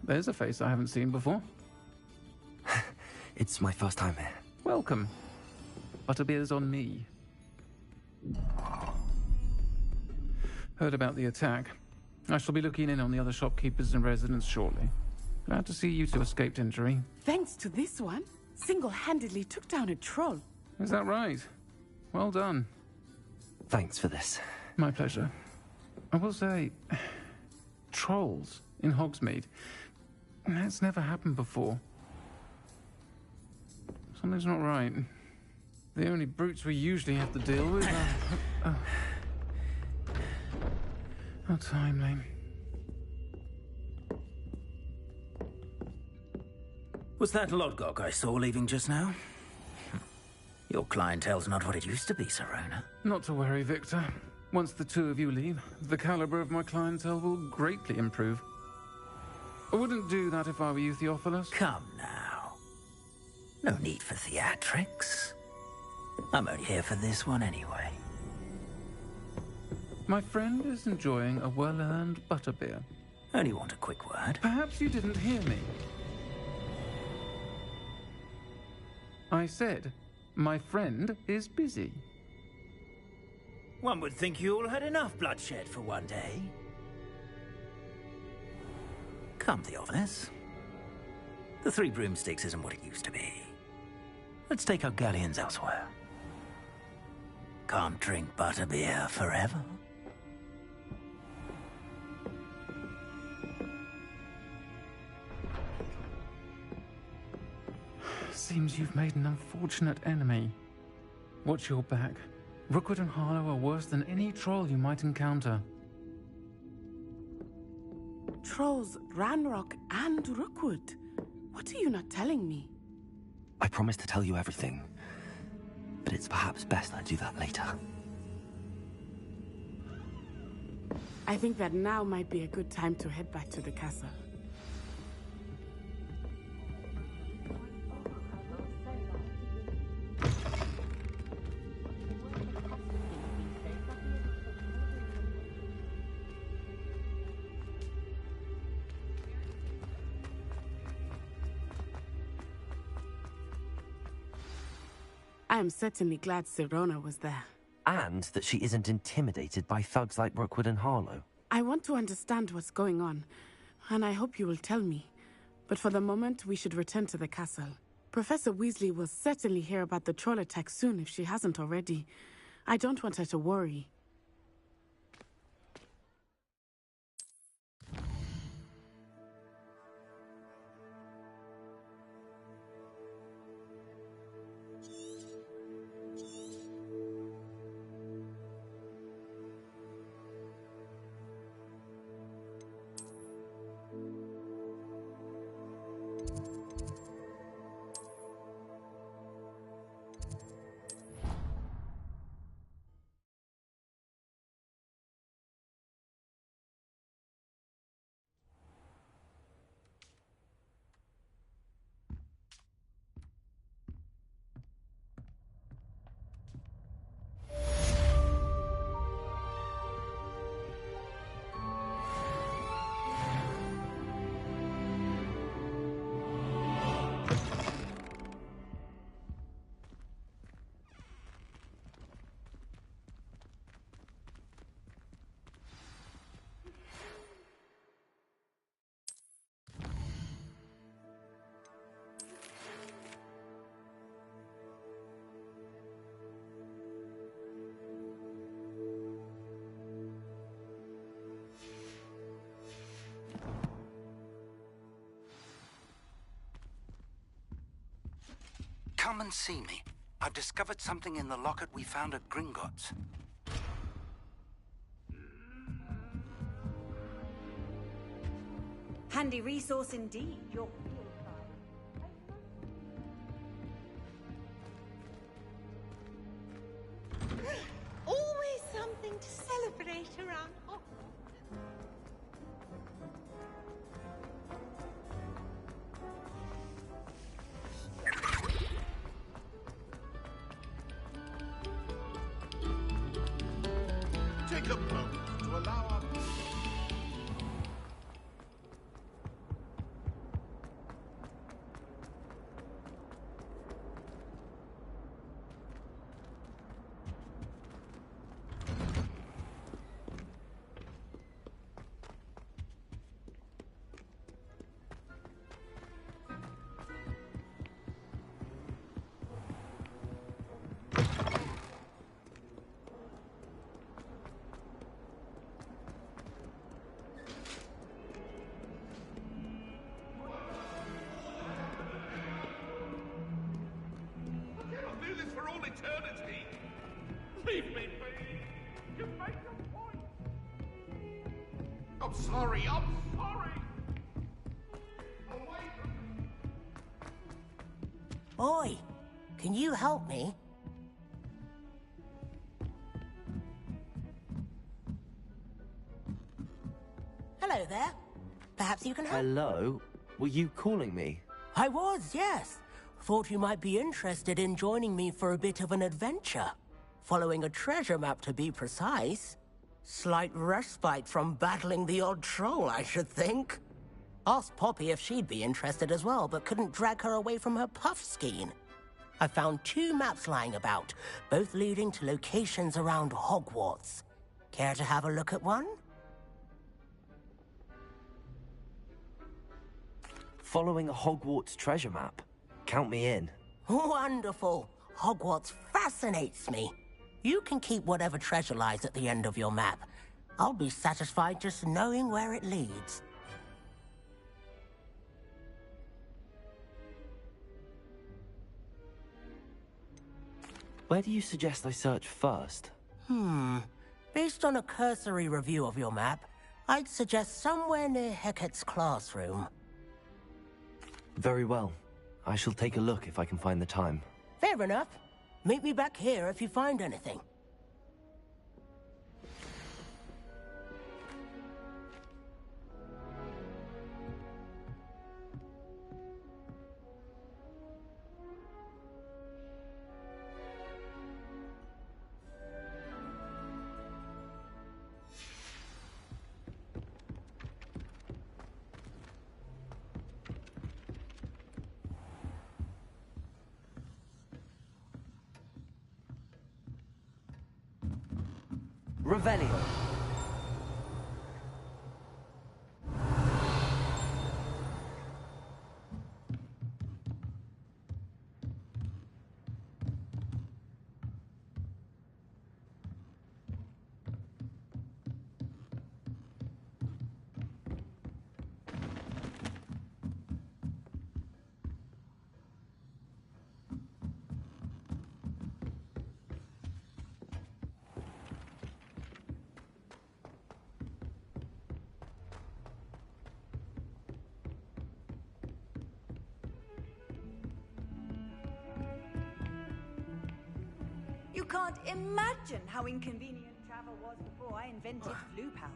there's a face I haven't seen before. It's my first time here. Welcome. Butterbeer's on me. Heard about the attack. I shall be looking in on the other shopkeepers and residents shortly. Glad to see you two escaped injury. Thanks to this one, single-handedly took down a troll. Is that right? Well done. Thanks for this. My pleasure. I will say, trolls in Hogsmeade. That's never happened before. Something's not right. The only brutes we usually have to deal with are... How timely. Was that Lodgok I saw leaving just now? Your clientele's not what it used to be, Sirona. Not to worry, Victor. Once the two of you leave, the caliber of my clientele will greatly improve. I wouldn't do that if I were you, Theophilus. Come now. No need for theatrics. I'm only here for this one anyway. My friend is enjoying a well-earned butterbeer. Only want a quick word. Perhaps you didn't hear me. I said, my friend is busy. One would think you all had enough bloodshed for one day. Come, Theophilus. The Three Broomsticks isn't what it used to be. Let's take our galleons elsewhere. Can't drink butterbeer forever. Seems you've made an unfortunate enemy. Watch your back. Rookwood and Harlow are worse than any troll you might encounter. Trolls, Ranrock, and Rookwood. What are you not telling me? I promised to tell you everything, but it's perhaps best I do that later. I think that now might be a good time to head back to the castle. I am certainly glad Sirona was there. And that she isn't intimidated by thugs like Rookwood and Harlow. I want to understand what's going on, and I hope you will tell me. But for the moment, we should return to the castle. Professor Weasley will certainly hear about the troll attack soon if she hasn't already. I don't want her to worry. Come and see me. I've discovered something in the locket we found at Gringotts. Handy resource indeed. Your always something to celebrate around Hogwarts. Take a moment to allow our... all eternity. Leave me be. You make a point. I'm sorry. Away from me. Boy, can you help me? Hello there. Perhaps you can help? Hello? Were you calling me? I was, yes. Thought you might be interested in joining me for a bit of an adventure. Following a treasure map, to be precise. Slight respite from battling the odd troll, I should think. Asked Poppy if she'd be interested as well, but couldn't drag her away from her puff skein. I found 2 maps lying about, both leading to locations around Hogwarts. Care to have a look at one? Following a Hogwarts treasure map. Count me in. Wonderful. Hogwarts fascinates me. You can keep whatever treasure lies at the end of your map. I'll be satisfied just knowing where it leads. Where do you suggest I search first? Based on a cursory review of your map, I'd suggest somewhere near Hecat's classroom. Very well. I shall take a look if I can find the time. Fair enough. Meet me back here if you find anything. Revelio. You can't imagine how inconvenient travel was before I invented blue powder.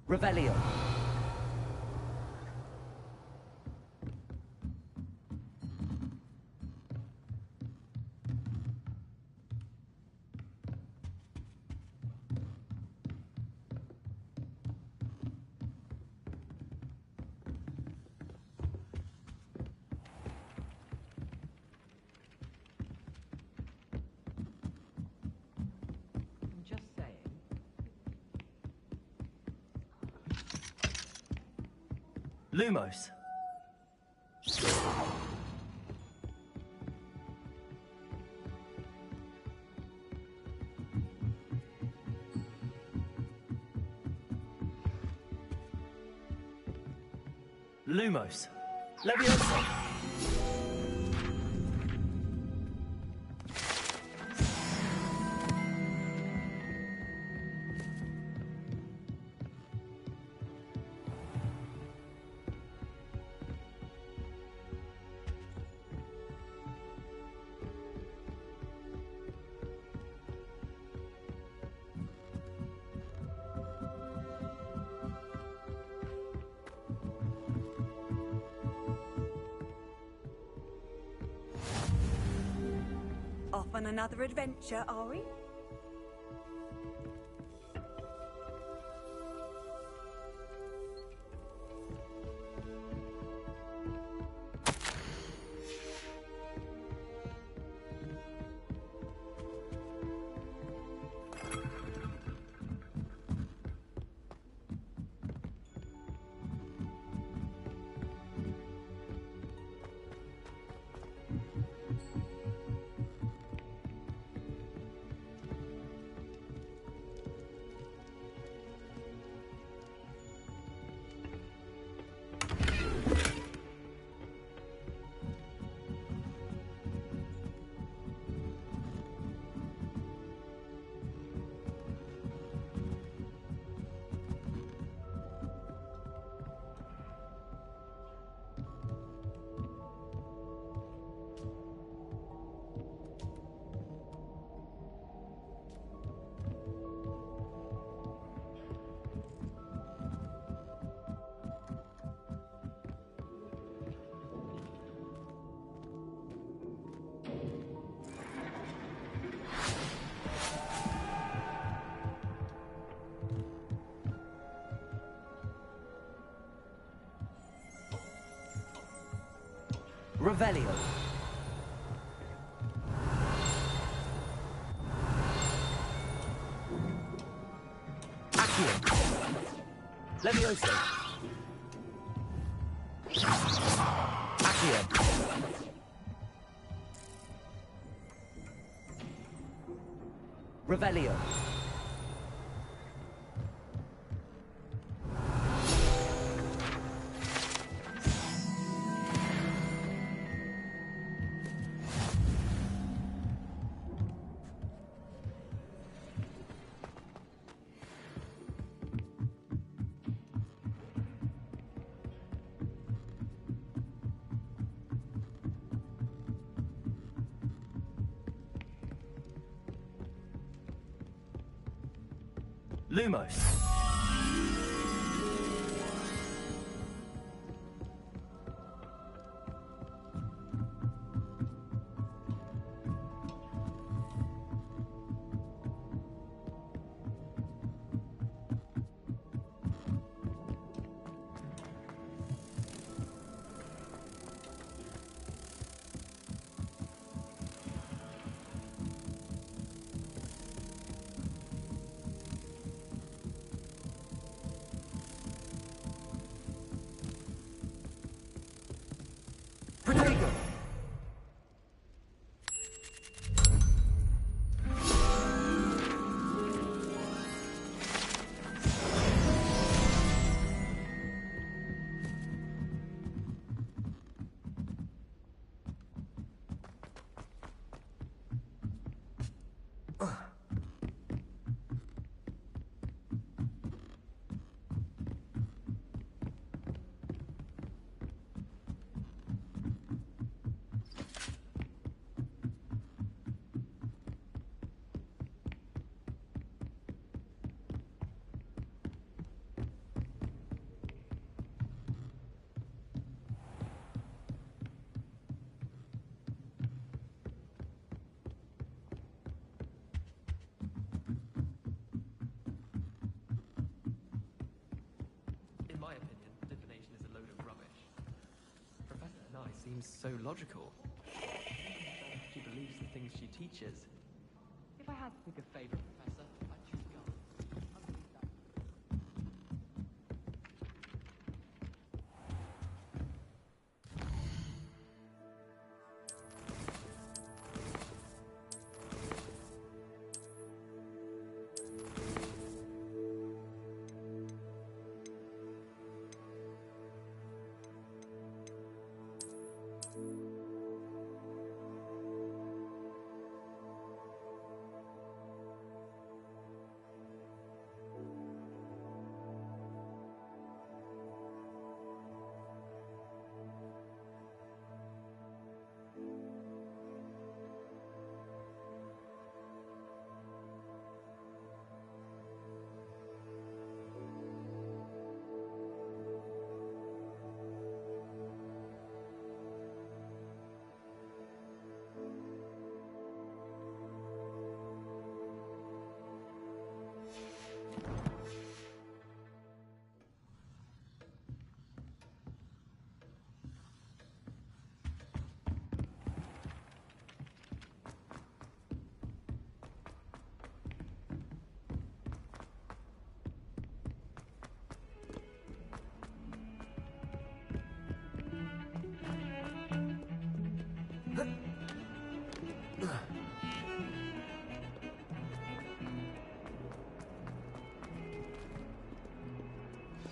Revelio. Just saying. Lumos. Lumos. Leviosa. Off on another adventure, are we? Revelio. Accio. Levioso. Accio. Revelio. Lumos. Protego. In my opinion, divination is a load of rubbish. Professor Nye seems so logical. She believes the things she teaches. If I had to pick a favorite professor, I'd choose Garth.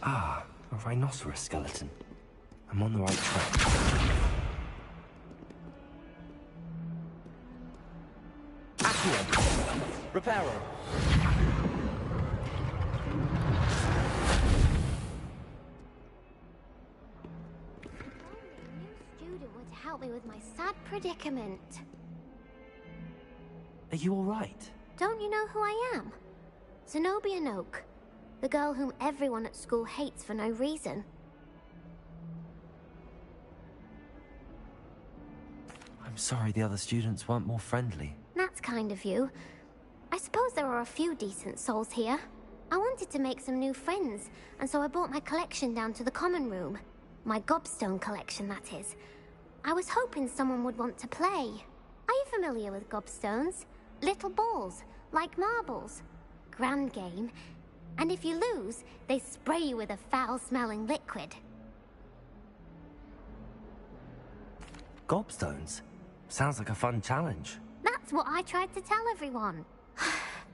Ah, a rhinoceros skeleton. I'm on the right track. Accio. Reparo. Student would help me with my sad predicament. Are you all right? Don't you know who I am? Zenobia Noak, the girl whom everyone at school hates for no reason. I'm sorry the other students weren't more friendly. That's kind of you. I suppose there are a few decent souls here. I wanted to make some new friends, and so I brought my collection down to the common room. My gobstone collection, that is. I was hoping someone would want to play. Are you familiar with gobstones? Little balls, like marbles. Grand game. And if you lose, they spray you with a foul-smelling liquid. Gobstones? Sounds like a fun challenge. That's what I tried to tell everyone.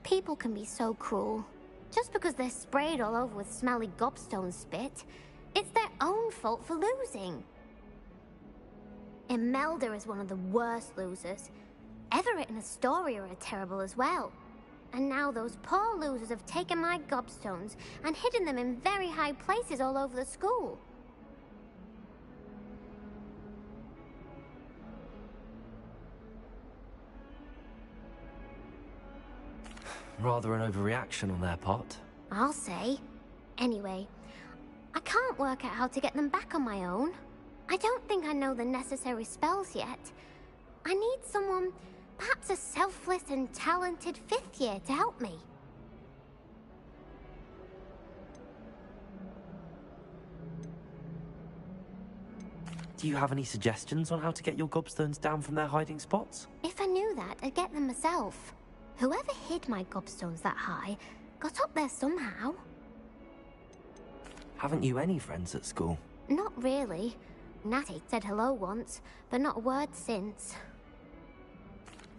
People can be so cruel. Just because they're sprayed all over with smelly gobstone spit, it's their own fault for losing. Imelda is one of the worst losers. Everett and Astoria are terrible as well. And now those poor losers have taken my gobstones and hidden them in very high places all over the school. Rather an overreaction on their part. I'll say. Anyway, I can't work out how to get them back on my own. I don't think I know the necessary spells yet. I need someone, perhaps a selfless and talented 5th year to help me. Do you have any suggestions on how to get your gobstones down from their hiding spots? If I knew that, I'd get them myself. Whoever hid my gobstones that high got up there somehow. Haven't you any friends at school? Not really. Natty said hello once, but not a word since.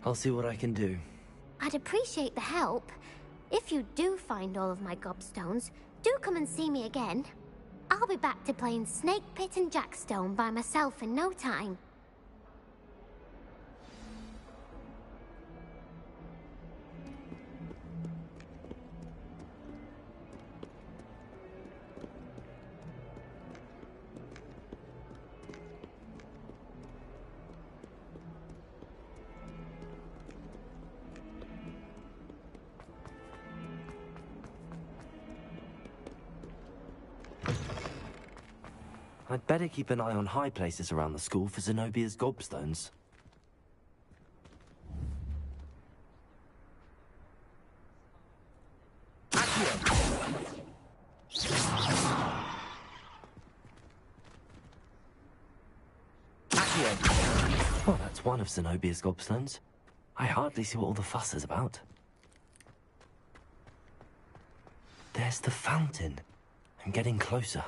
I'll see what I can do. I'd appreciate the help. If you do find all of my gobstones, do come and see me again. I'll be back to playing Snake Pit and Jackstone by myself in no time. I'd better keep an eye on high places around the school for Zenobia's gobstones. Well, that's one of Zenobia's gobstones. I hardly see what all the fuss is about. There's the fountain. I'm getting closer.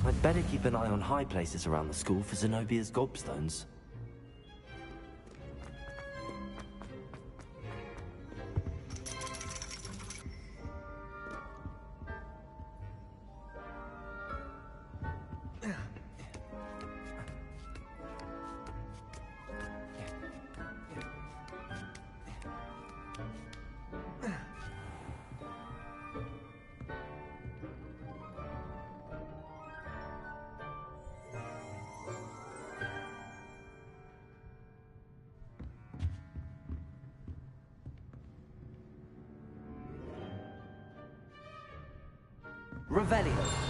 I'd better keep an eye on high places around the school for Zenobia's gobstones. Revelio.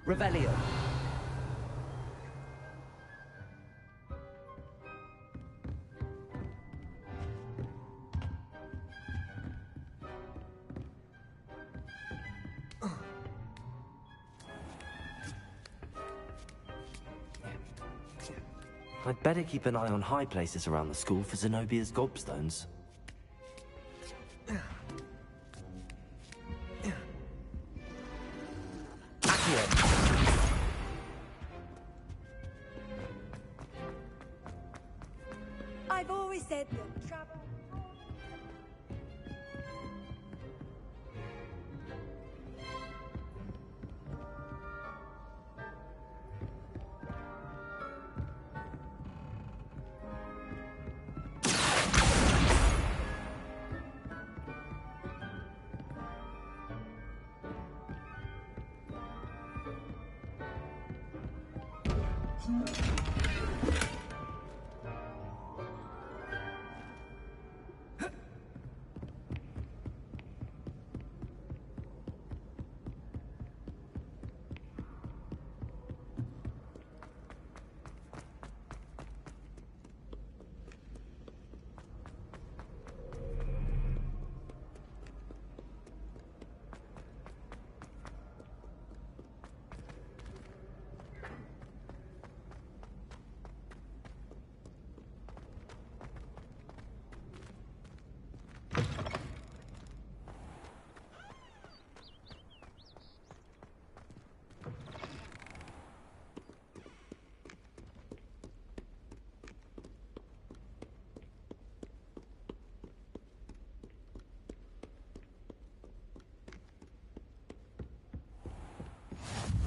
Revelio. I'd better keep an eye on high places around the school for Zenobia's gobstones. I've always said that travel.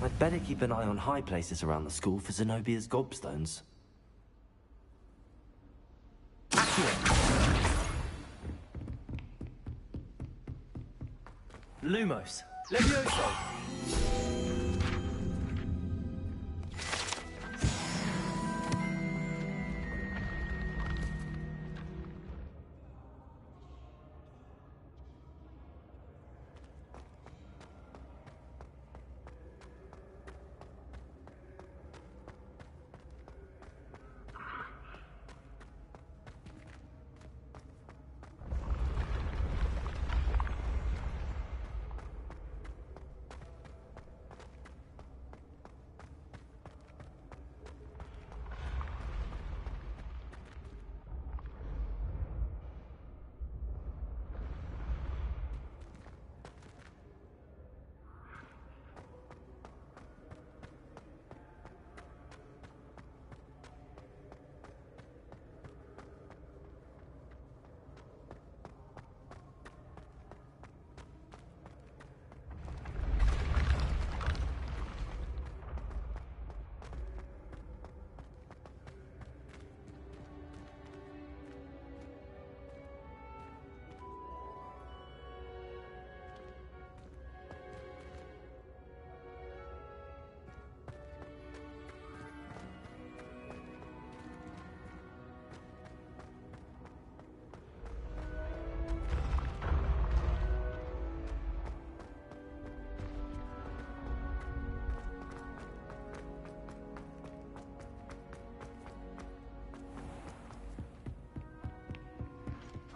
I'd better keep an eye on high places around the school for Zenobia's gobstones. Lumos. Levioso.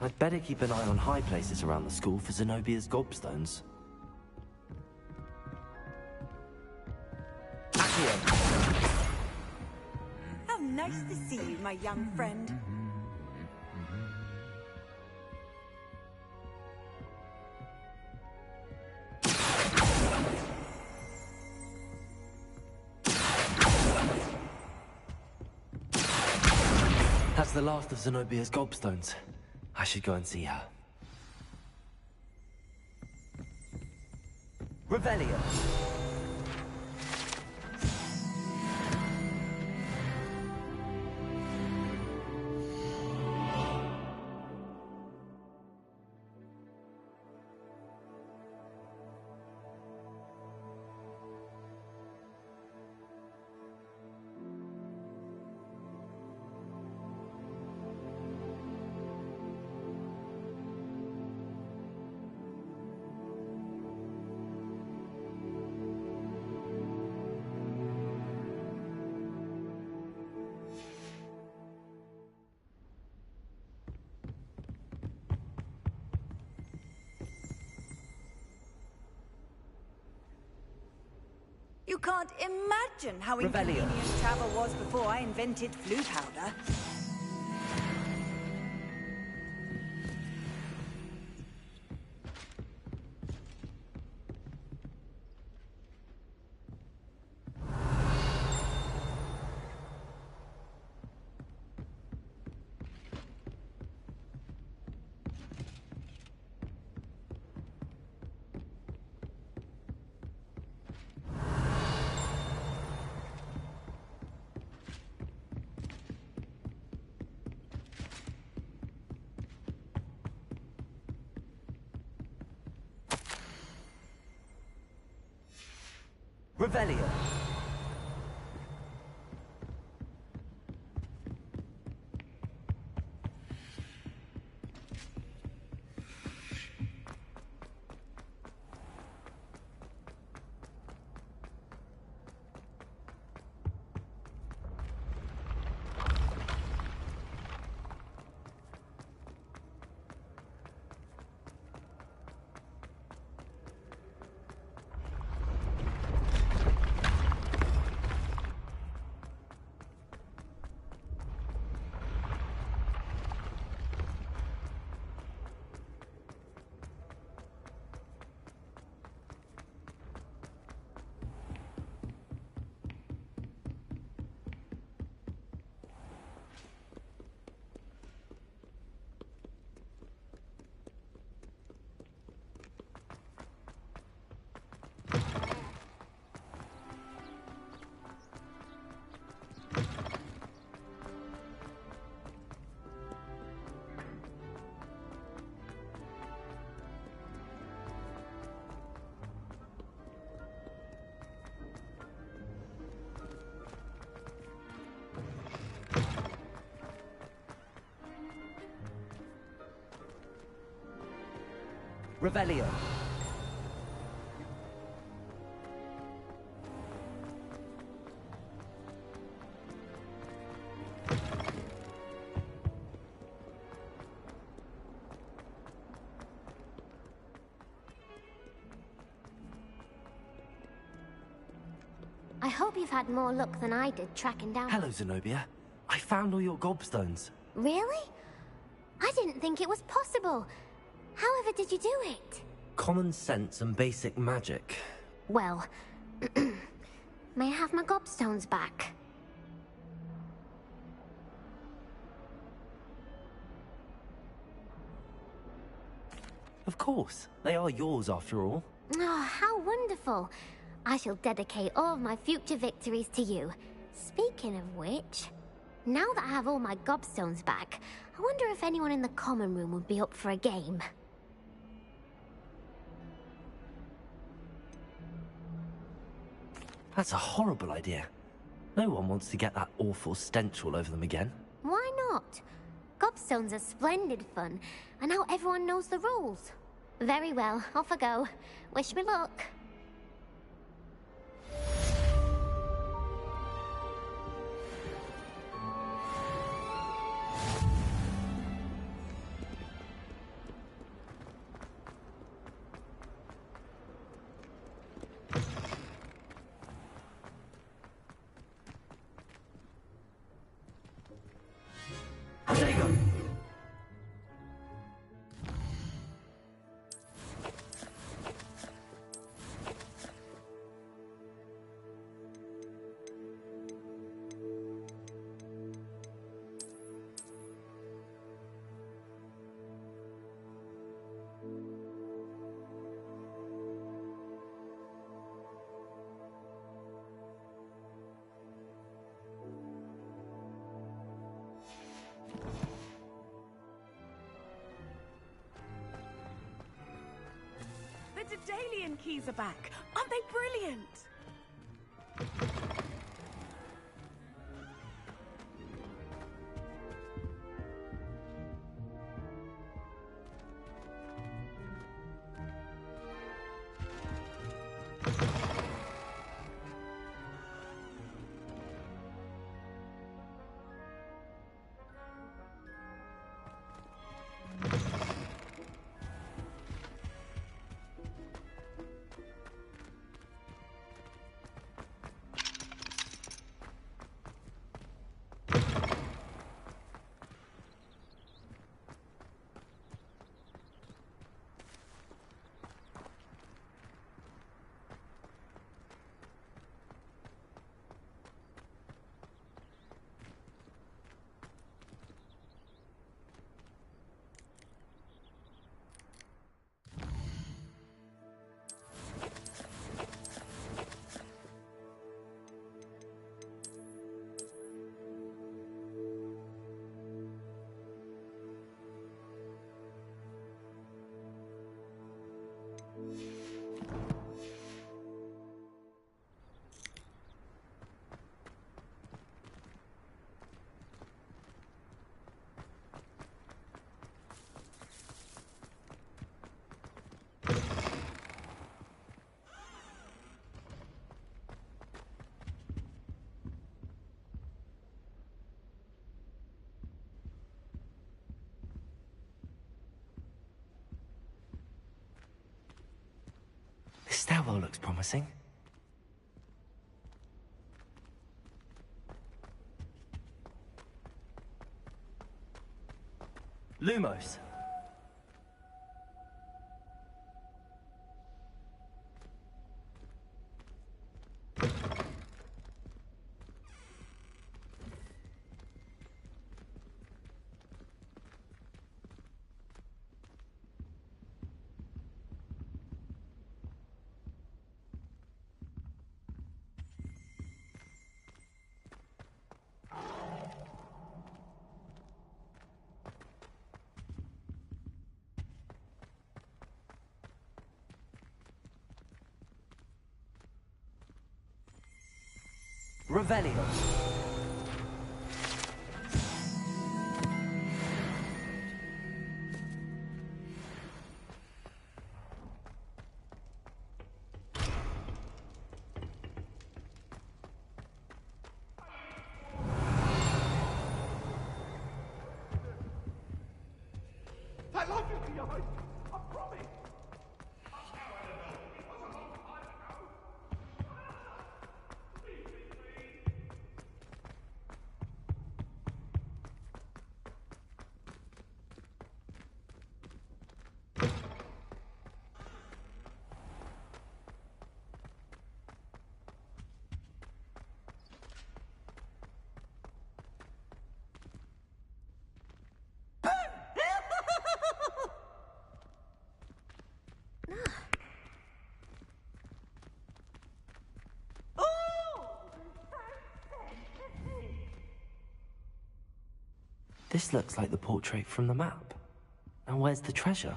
I'd better keep an eye on high places around the school for Zenobia's gobstones. How nice to see you, my young friend. That's the last of Zenobia's gobstones. I should go and see her. Revelio. can't imagine how Revelio. inconvenient travel was before I invented flu powder. Revelio. Revelio. I hope you've had more luck than I did tracking down... Hello, Zenobia. I found all your gobstones. Really? I didn't think it was possible. However did you do it? Common sense and basic magic. Well, may I have my gobstones back? Of course. They are yours after all. Oh, how wonderful. I shall dedicate all of my future victories to you. Speaking of which, now that I have all my gobstones back, I wonder if anyone in the common room would be up for a game. That's a horrible idea. No one wants to get that awful stench all over them again. Why not? Gobstones are splendid fun, and now everyone knows the rules. Very well, off I go. Wish me luck. The Daedalian keys are back. Aren't they brilliant? stairwell looks promising. Lumos. Revelio. I love you, Leon. I promise. This looks like the portrait from the map. Now where's the treasure?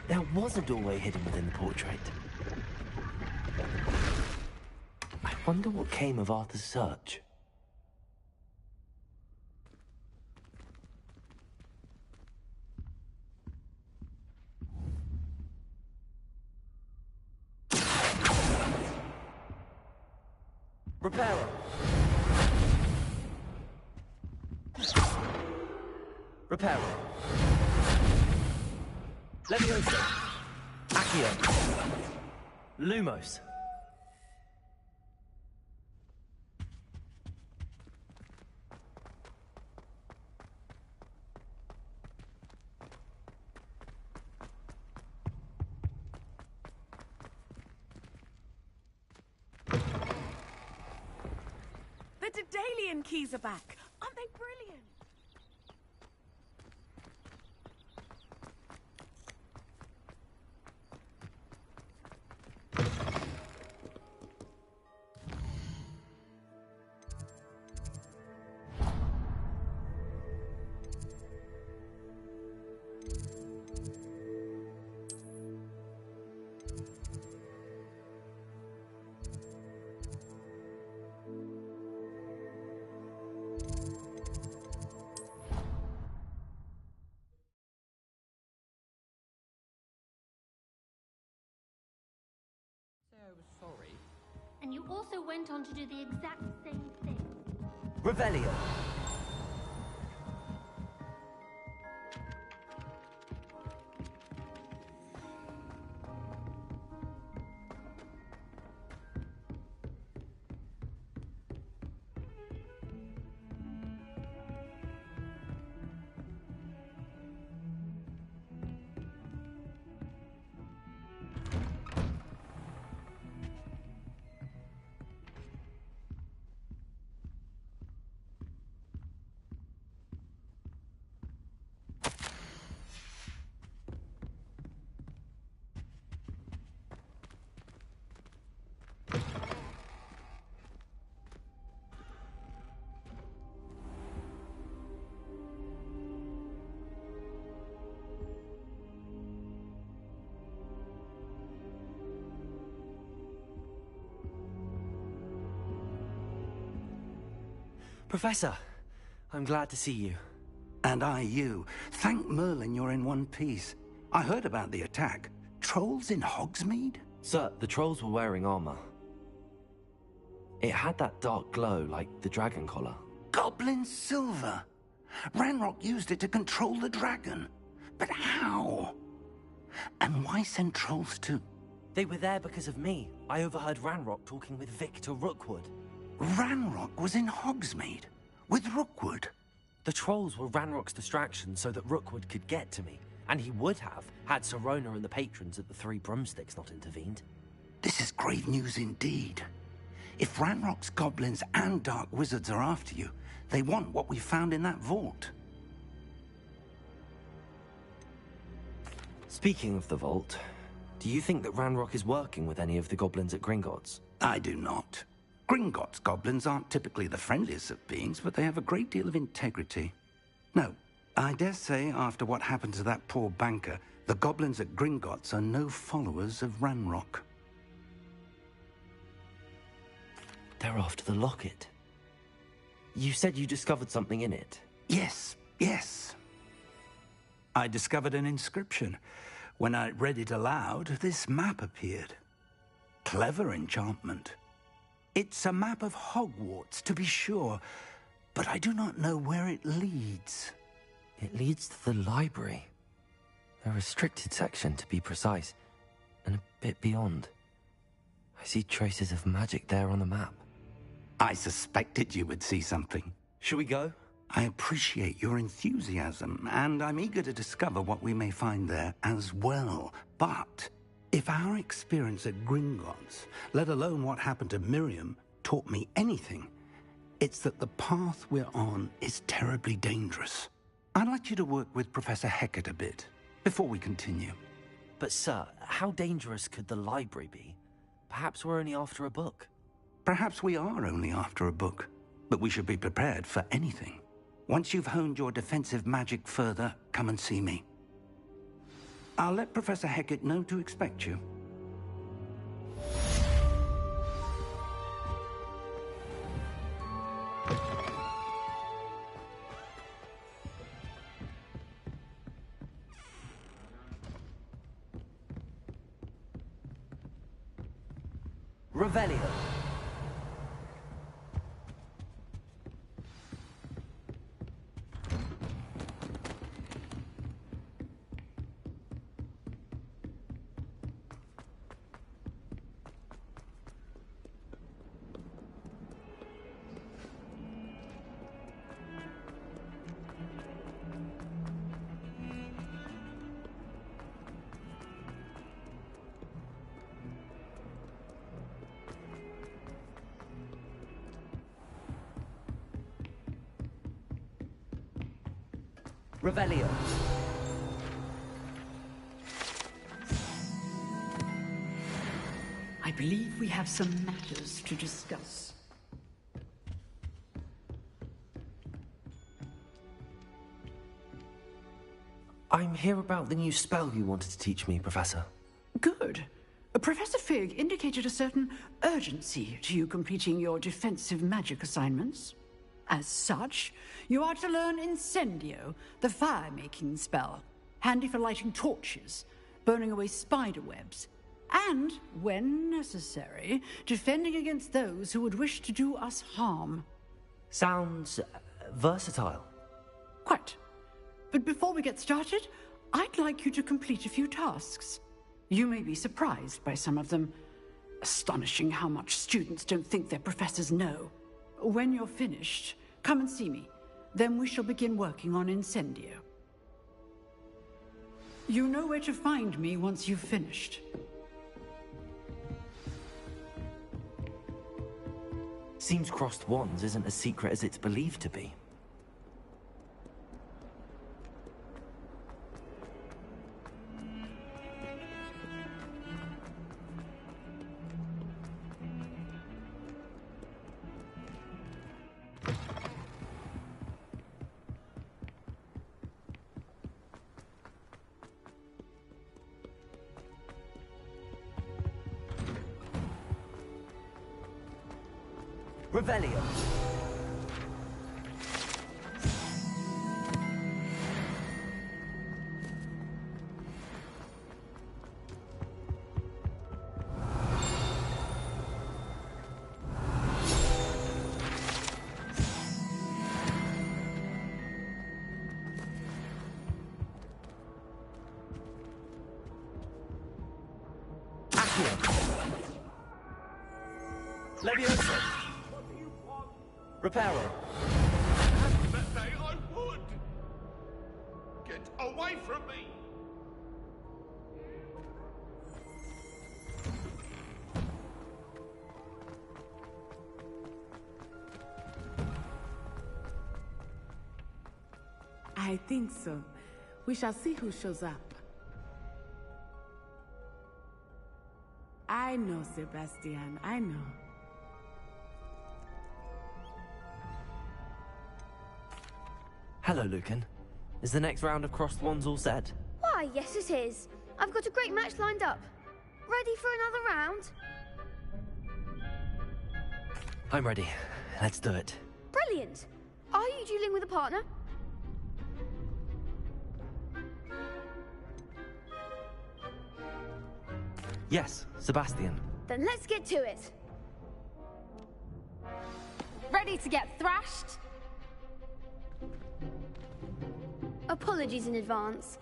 There was a doorway hidden within the portrait. I wonder what came of Arthur's search. Reparo. Reparo. Leviosa. Accio. Lumos. The Daedalian keys are back. Aren't they brilliant? Sorry. And you also went on to do the exact same thing. Revelio. Professor, I'm glad to see you. And I you. Thank Merlin you're in one piece. I heard about the attack. Trolls in Hogsmeade? Sir, the trolls were wearing armor. It had that dark glow like the dragon collar. Goblin silver? Ranrock used it to control the dragon. But how? And why send trolls to... They were there because of me. I overheard Ranrock talking with Victor Rookwood. Ranrock was in Hogsmeade with Rookwood. The trolls were Ranrock's distraction so that Rookwood could get to me. And he would have, had Sirona and the patrons at the Three Broomsticks not intervened. This is grave news indeed. If Ranrock's goblins and dark wizards are after you, they want what we found in that vault. Speaking of the vault, do you think that Ranrock is working with any of the goblins at Gringotts? I do not. Gringotts goblins aren't typically the friendliest of beings, but they have a great deal of integrity. No, I dare say after what happened to that poor banker, the goblins at Gringotts are no followers of Ranrock. They're after the locket. You said you discovered something in it. Yes, yes. I discovered an inscription. When I read it aloud, this map appeared. Clever enchantment. It's a map of Hogwarts, to be sure, but I do not know where it leads. It leads to the library. A restricted section, to be precise, and a bit beyond. I see traces of magic there on the map. I suspected you would see something. Shall we go? I appreciate your enthusiasm, and I'm eager to discover what we may find there as well. But if our experience at Gringotts, let alone what happened to Miriam, taught me anything, it's that the path we're on is terribly dangerous. I'd like you to work with Professor Hecat a bit before we continue. But sir, how dangerous could the library be? Perhaps we're only after a book. Perhaps we are only after a book, but we should be prepared for anything. Once you've honed your defensive magic further, come and see me. I'll let Professor Hecat know to expect you. Revelio. Revelio. I believe we have some matters to discuss. I'm here about the new spell you wanted to teach me, Professor. Good. Professor Fig indicated a certain urgency to you completing your defensive magic assignments. As such, you are to learn Incendio, the fire-making spell, handy for lighting torches, burning away spider webs, and, when necessary, defending against those who would wish to do us harm. Sounds versatile. Quite. But before we get started, I'd like you to complete a few tasks. You may be surprised by some of them. Astonishing how much students don't think their professors know. When you're finished, come and see me. Then we shall begin working on Incendio. You know where to find me once you've finished. Seems crossed wands isn't as secret as it's believed to be. Revelio. Levioso. Reparo. That day I would! Get away from me! I think so. We shall see who shows up. I know, Sebastian, I know. Hello, Lucan. Is the next round of Crossed Wands all set? Why, yes it is. I've got a great match lined up. Ready for another round? I'm ready. Let's do it. Brilliant. Are you dueling with a partner? Yes, Sebastian. Then let's get to it. Ready to get thrashed? Apologies in advance.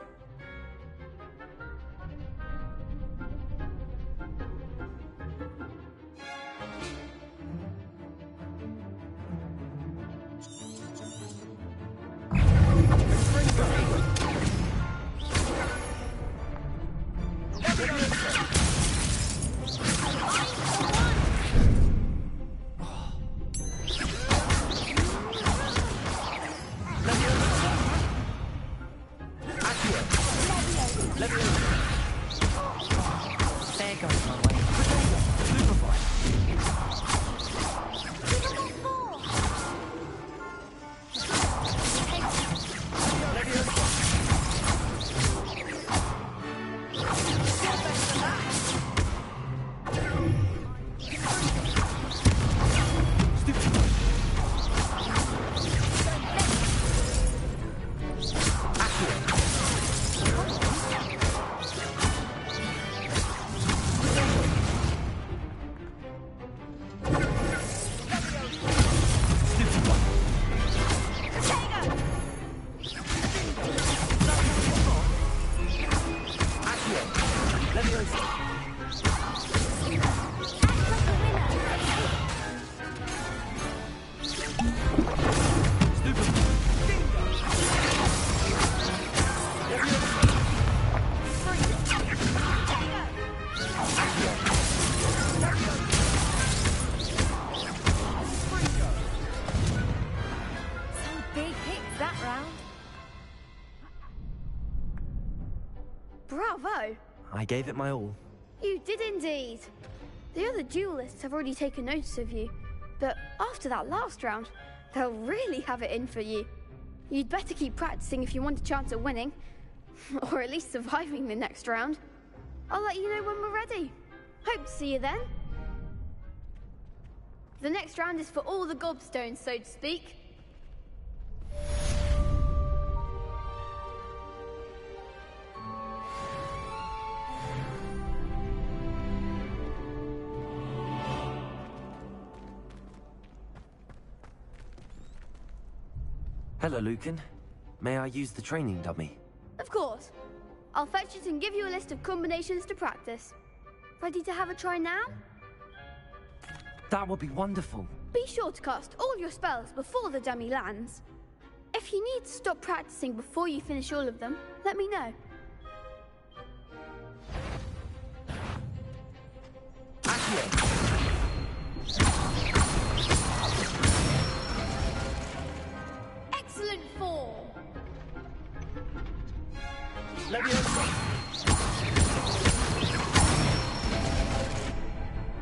Bravo! I gave it my all. You did indeed. The other duelists have already taken notice of you, but after that last round, they'll really have it in for you. You'd better keep practicing if you want a chance at winning, or at least surviving the next round. I'll let you know when we're ready. Hope to see you then. The next round is for all the gobstones, so to speak. Hello, Lucan. May I use the training dummy? Of course. I'll fetch it and give you a list of combinations to practice. Ready to have a try now? That would be wonderful. Be sure to cast all your spells before the dummy lands. If you need to stop practicing before you finish all of them, let me know. Excellent form.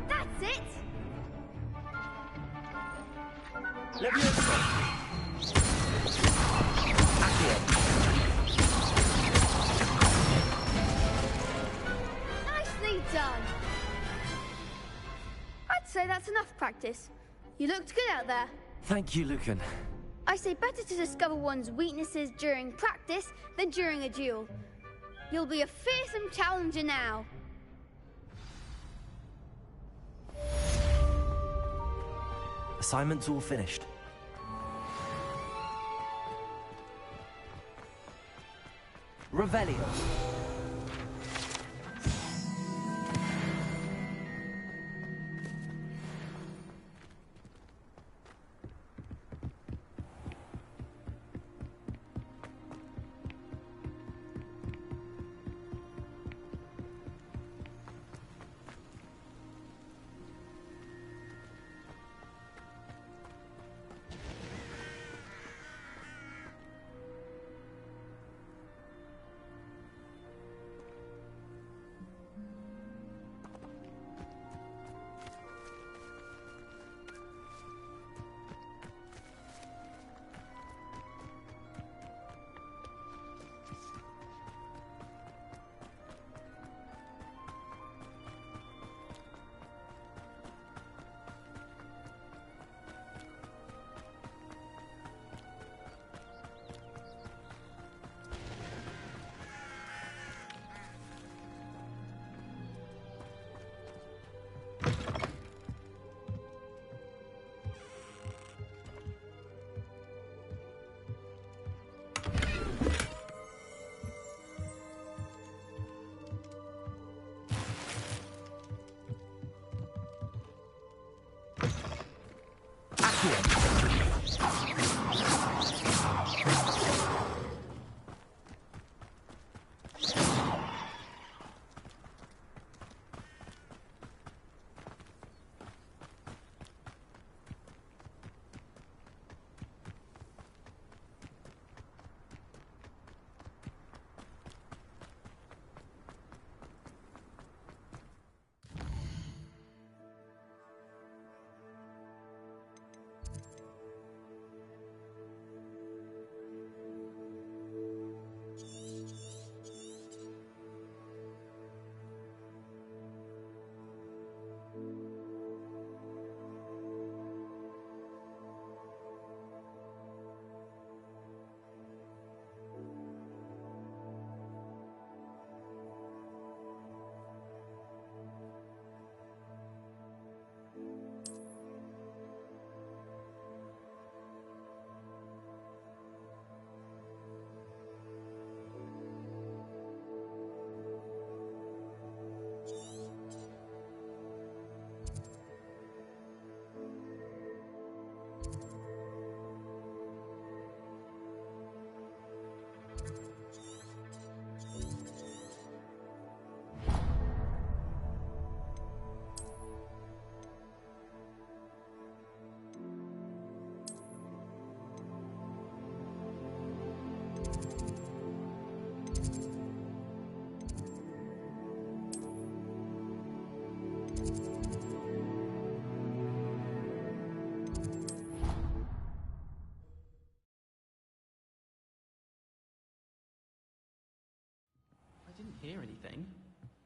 That's it. Nicely done. I'd say that's enough practice. You looked good out there. Thank you, Lucan. I say better to discover one's weaknesses during practice than during a duel. You'll be a fearsome challenger now. Assignment's all finished. Revelio.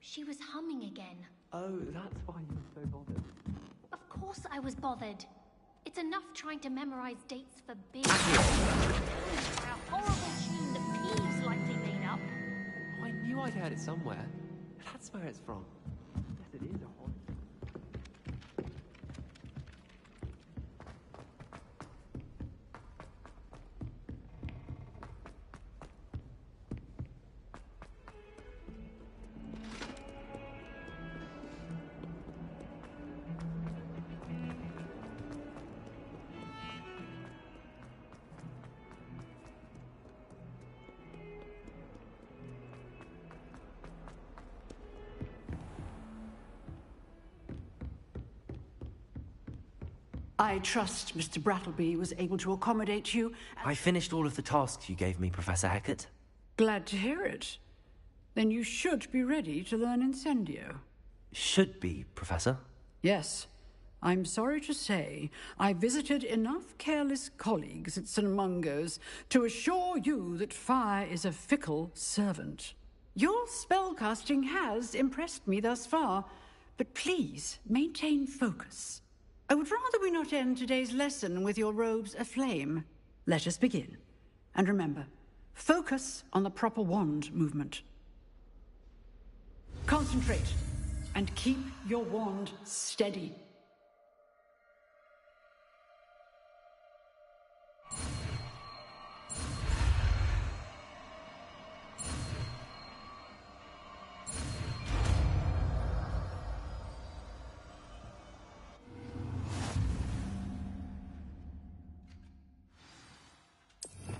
She was humming again. Oh, that's why you were so bothered. Of course I was bothered. It's enough trying to memorize dates for big. A horrible tune that Peeves likely made up. I knew I'd heard it somewhere. That's where it's from. Yes, it is a horror. I trust Mr. Brattleby was able to accommodate you. I finished all of the tasks you gave me, Professor Hecat. Glad to hear it. Then you should be ready to learn Incendio. Should be, Professor. Yes. I'm sorry to say, I visited enough careless colleagues at St. Mungo's to assure you that fire is a fickle servant. Your spellcasting has impressed me thus far, but please maintain focus. I would rather we not end today's lesson with your robes aflame. Let us begin. And remember, focus on the proper wand movement. Concentrate, and keep your wand steady.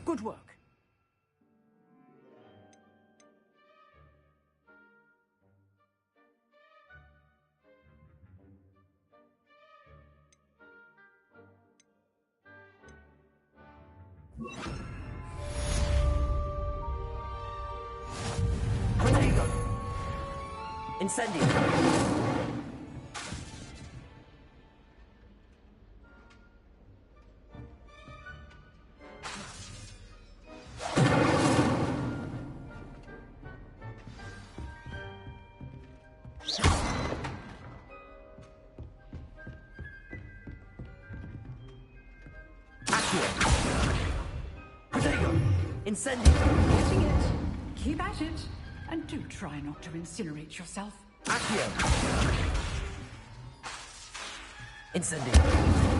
Good work. Protego! Incendio! Incendio! Getting it. Keep at it. And do try not to incinerate yourself. Accio! Incendio!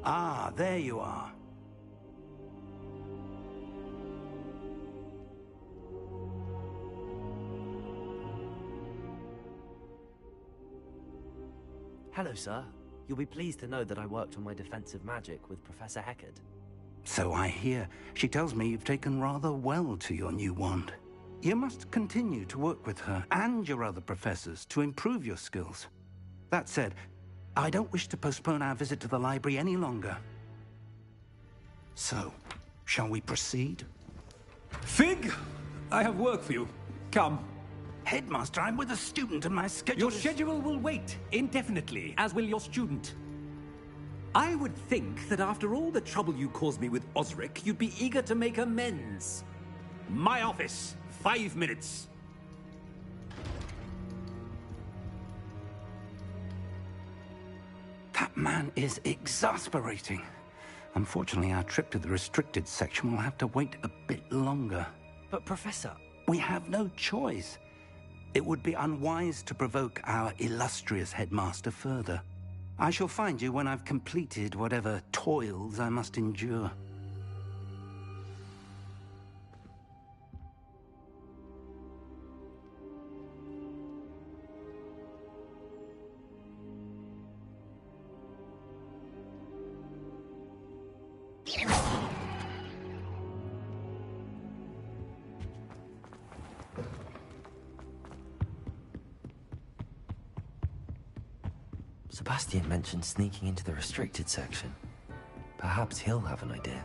Ah, there you are. Hello, sir. You'll be pleased to know that I worked on my defensive magic with Professor Hecat. So I hear. She tells me you've taken rather well to your new wand. You must continue to work with her and your other professors to improve your skills. That said, I don't wish to postpone our visit to the library any longer. So, shall we proceed? Fig, I have work for you. Come. Headmaster, I'm with a student and my schedule Your schedule will wait indefinitely, as will your student. I would think that after all the trouble you caused me with Osric, you'd be eager to make amends. My office, 5 minutes. That man is exasperating. Unfortunately, our trip to the restricted section will have to wait a bit longer. But, Professor... We have no choice. It would be unwise to provoke our illustrious headmaster further. I shall find you when I've completed whatever toils I must endure. Sebastian mentioned sneaking into the restricted section. Perhaps he'll have an idea.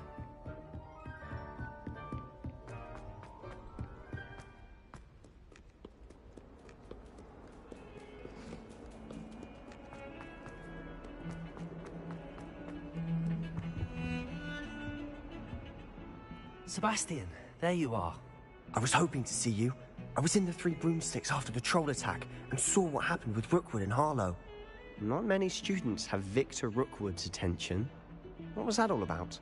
Sebastian, there you are. I was hoping to see you. I was in the Three Broomsticks after the troll attack and saw what happened with Rookwood and Harlow. Not many students have Victor Rookwood's attention. What was that all about?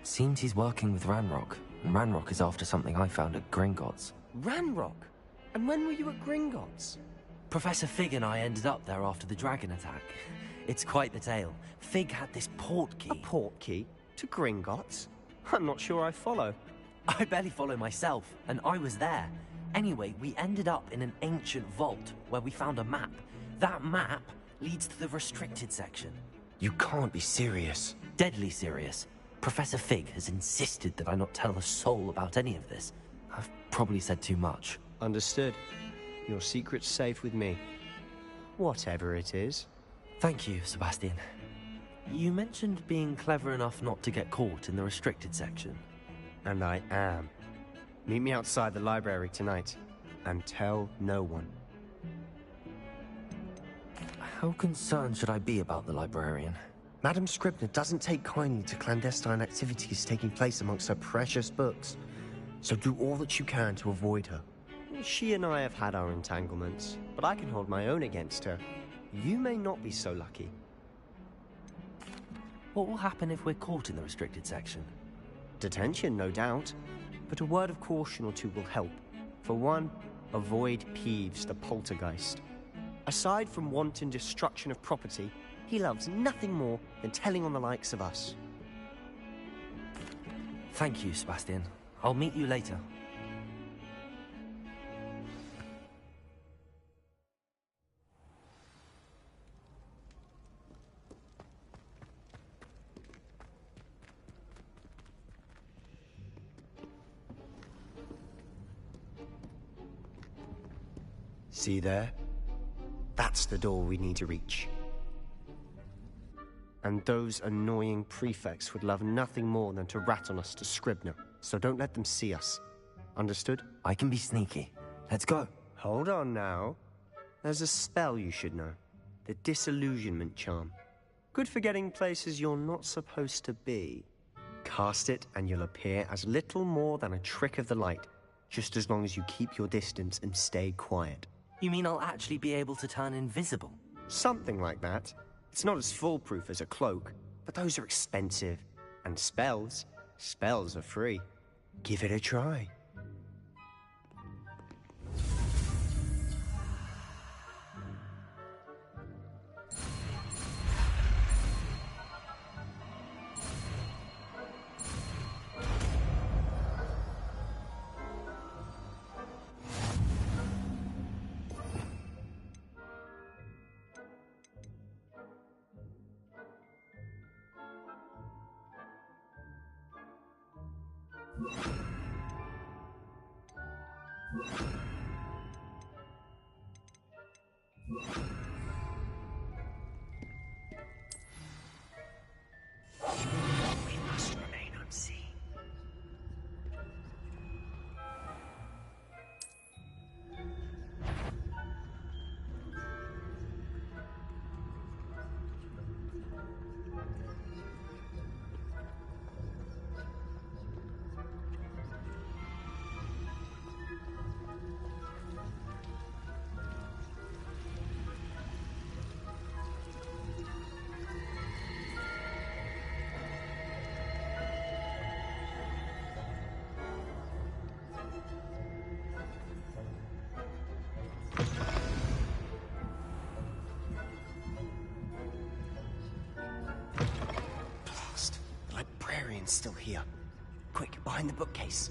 Seems he's working with Ranrock, and Ranrock is after something I found at Gringotts. Ranrock? And when were you at Gringotts? Professor Fig and I ended up there after the dragon attack. It's quite the tale. Fig had this port key. A port key? To Gringotts? I'm not sure I follow. I barely follow myself, and I was there. Anyway, we ended up in an ancient vault where we found a map. That map leads to the restricted section. You can't be serious. Deadly serious. Professor Fig has insisted that I not tell a soul about any of this. I've probably said too much. Understood. Your secret's safe with me. Whatever it is. Thank you, Sebastian. You mentioned being clever enough not to get caught in the restricted section. And I am. Meet me outside the library tonight, and tell no one. How concerned should I be about the librarian? Madame Scribner doesn't take kindly to clandestine activities taking place amongst her precious books, so do all that you can to avoid her. She and I have had our entanglements, but I can hold my own against her. You may not be so lucky. What will happen if we're caught in the restricted section? Detention, no doubt. But a word of caution or two will help. For one, avoid Peeves, the poltergeist. Aside from wanton destruction of property, he loves nothing more than telling on the likes of us. Thank you, Sebastian. I'll meet you later. See there? That's the door we need to reach. And those annoying prefects would love nothing more than to rat on us to Scribner, so don't let them see us. Understood? I can be sneaky. Let's go. Hold on now. There's a spell you should know. The Disillusionment Charm. Good for getting places you're not supposed to be. Cast it and you'll appear as little more than a trick of the light, just as long as you keep your distance and stay quiet. You mean I'll actually be able to turn invisible? Something like that. It's not as foolproof as a cloak, but those are expensive. And spells are free. Give it a try. We must remain unseen. Galen's still here. Quick, behind the bookcase.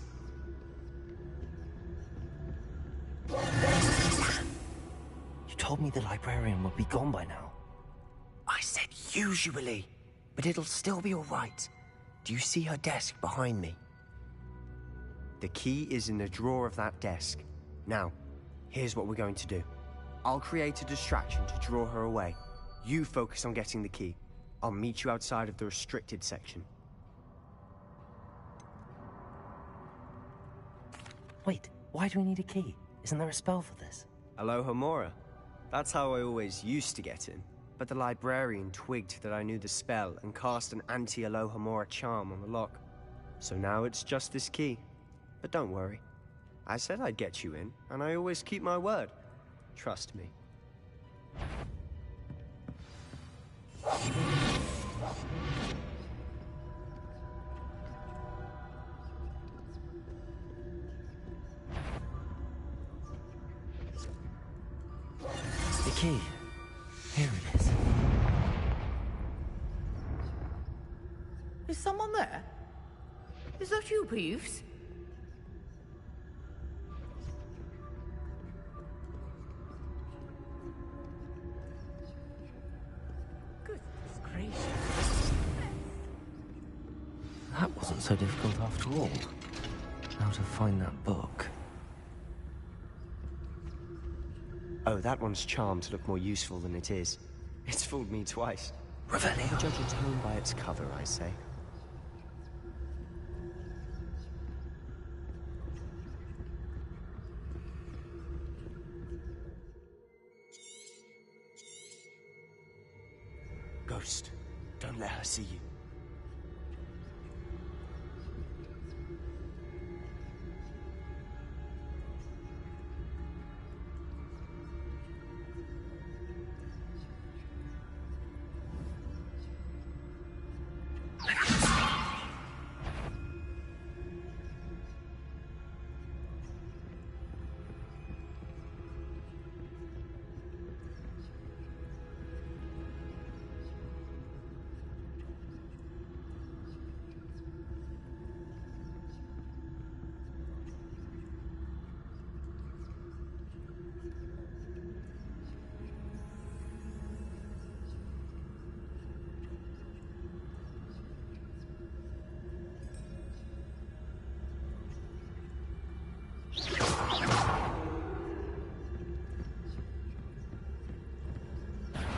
You told me the librarian would be gone by now. I said usually, but it'll still be all right. Do you see her desk behind me? The key is in the drawer of that desk. Now, here's what we're going to do. I'll create a distraction to draw her away. You focus on getting the key. I'll meet you outside of the restricted section. Wait, why do we need a key? Isn't there a spell for this? Alohomora. That's how I always used to get in. But the librarian twigged that I knew the spell and cast an anti-Alohomora charm on the lock. So now it's just this key. But don't worry. I said I'd get you in, and I always keep my word. Trust me. The key. Here it is. Is someone there? Is that you, Peeves? Goodness gracious. That wasn't so difficult after all. How to find that book. Oh, that one's charmed to look more useful than it is. It's fooled me twice. Revelio. Judge a tome by its cover, I say. Ghost, don't let her see you.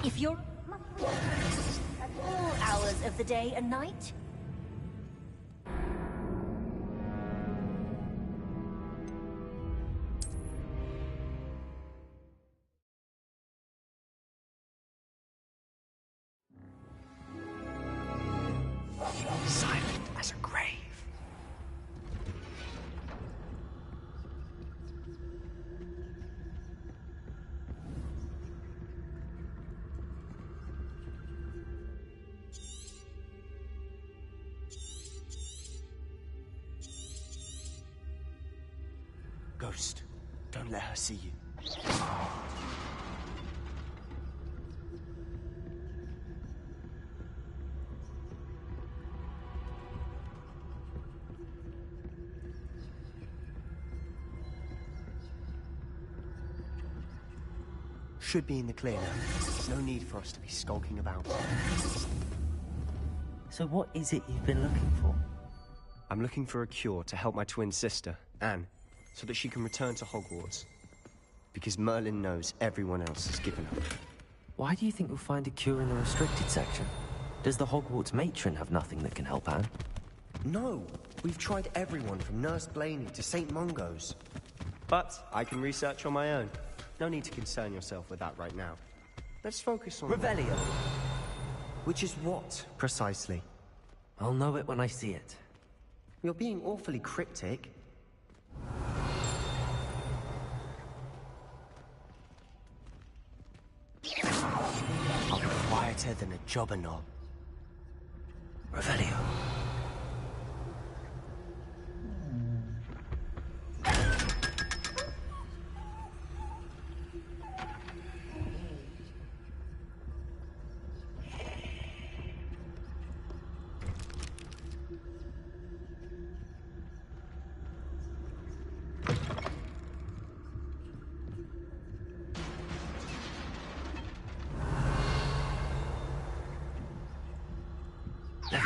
If you're at all hours of the day and night, Silent as a grave. Ghost, don't let her see you. Should be in the clear now. No need for us to be skulking about. So what is it you've been looking for? I'm looking for a cure to help my twin sister, Anne, so that she can return to Hogwarts. Because Merlin knows everyone else has given up. Why do you think we'll find a cure in the restricted section? Does the Hogwarts matron have nothing that can help Anne? No, we've tried everyone from Nurse Blaney to St. Mungo's. But I can research on my own. No need to concern yourself with that right now. Let's focus on... Revelio! Which is what, precisely? I'll know it when I see it. You're being awfully cryptic. I'll be quieter than a jobber knob. Revelio. Who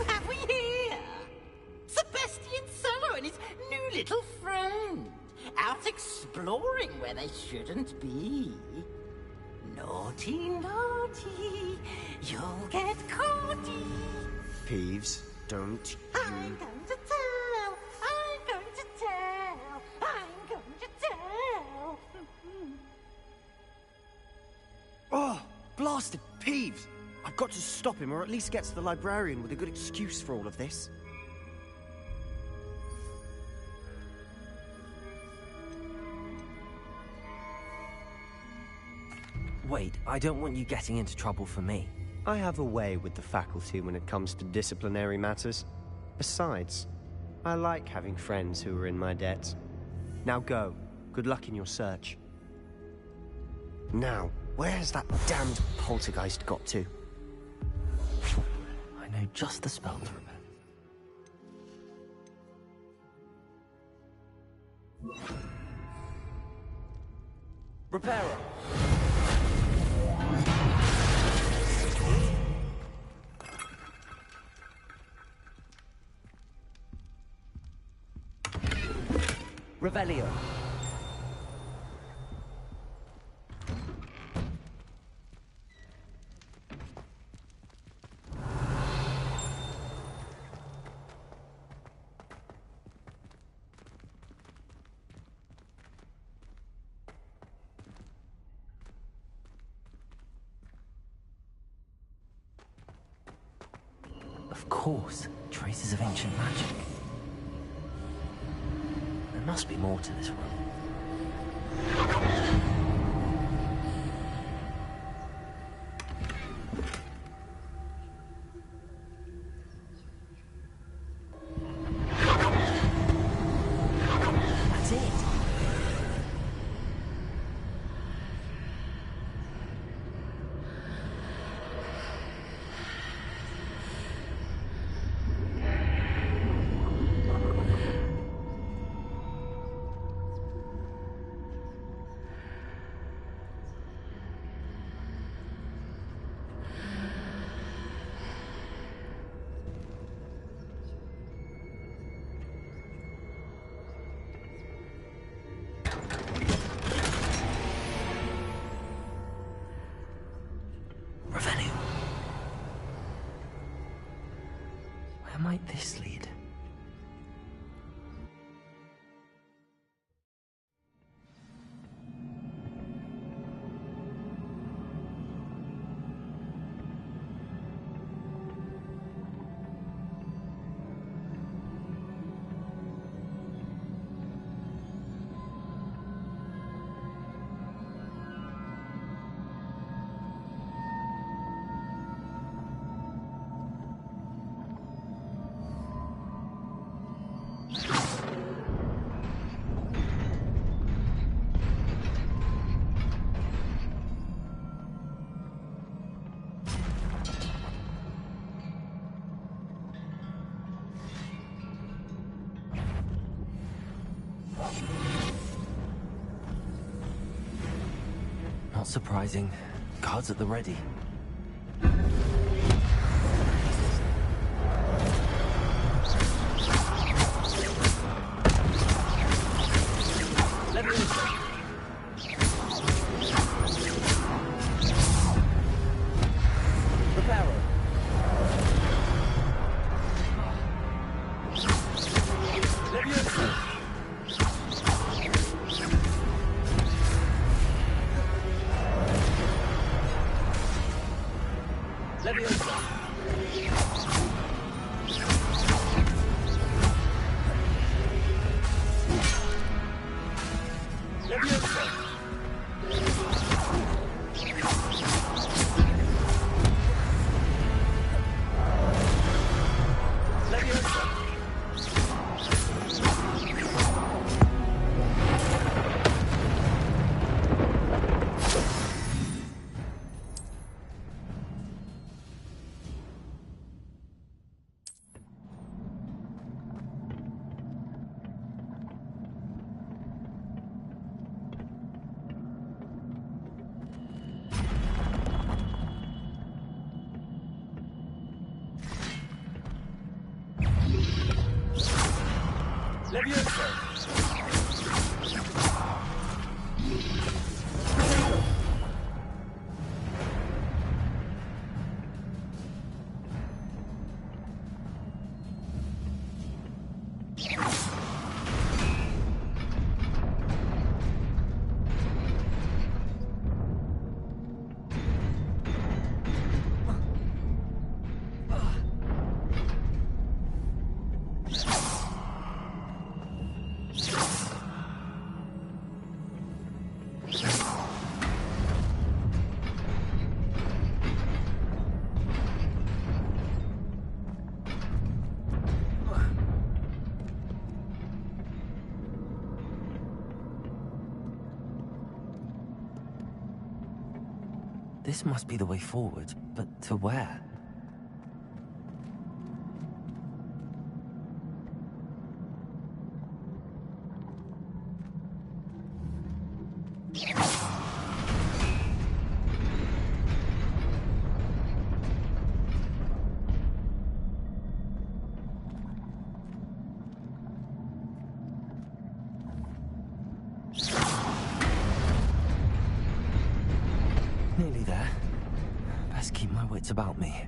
have we here? Sebastian Sallow and his new little friend. Out exploring where they shouldn't be. Naughty, naughty. You'll get caughty. Peeves, don't you... I'm going to tell. I'm going to tell. I'm going to tell. Oh, blasted Peeves! I've got to stop him, or at least get to the librarian with a good excuse for all of this. Wait, I don't want you getting into trouble for me. I have a way with the faculty when it comes to disciplinary matters. Besides, I like having friends who are in my debt. Now go. Good luck in your search. Now, where's that damned poltergeist got to? I know just the spell to remember. Reparo! Revelio. Of course, traces of ancient magic. There must be more to this room. That's it. Where might this lead? Not surprising. Guards at the ready. This must be the way forward, but to where? Nearly there. Best keep my wits about me.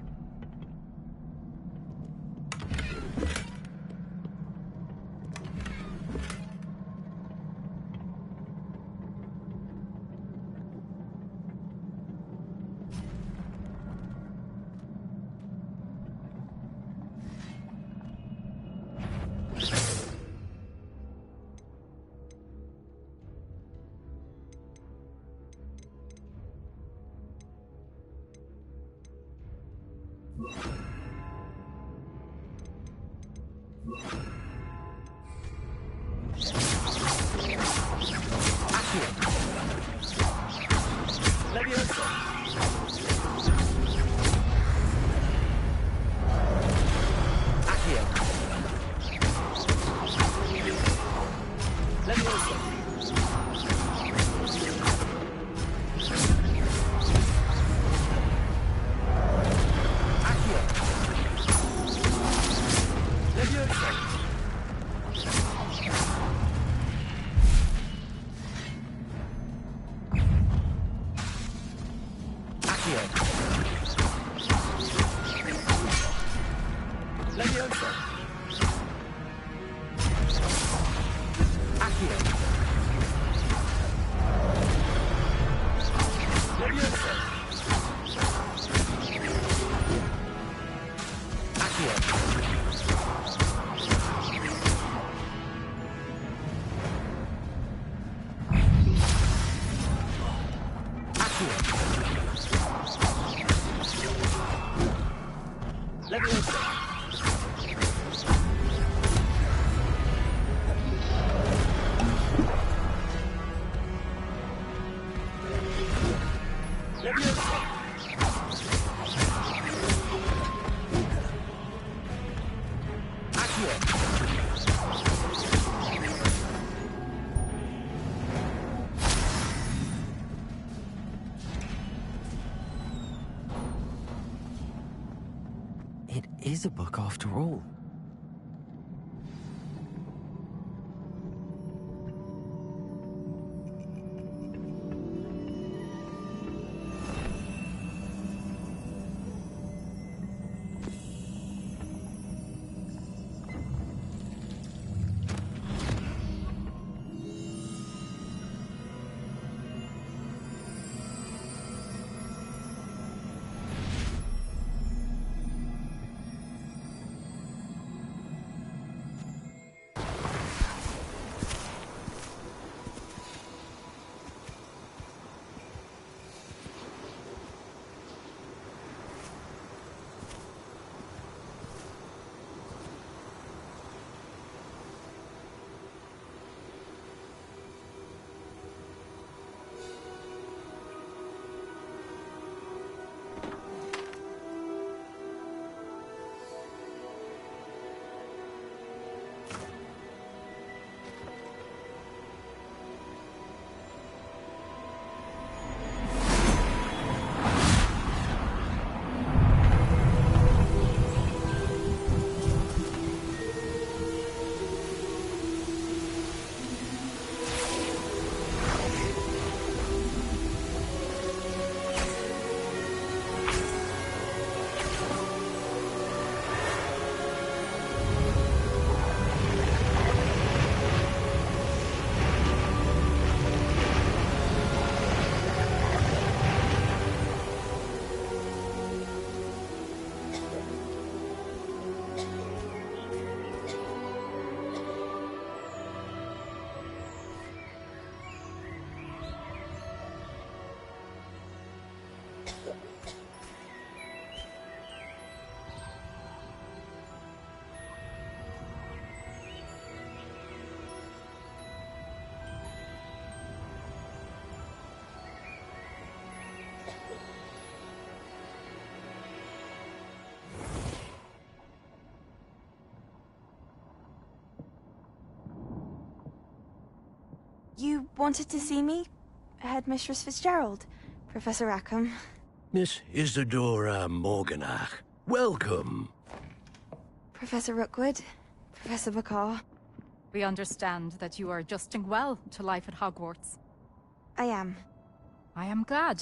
It is a book after all. You wanted to see me? Headmistress Fitzgerald, Professor Rackham. Miss Isadora Morganach, welcome. Professor Rookwood, Professor Bakar. We understand that you are adjusting well to life at Hogwarts. I am. I am glad.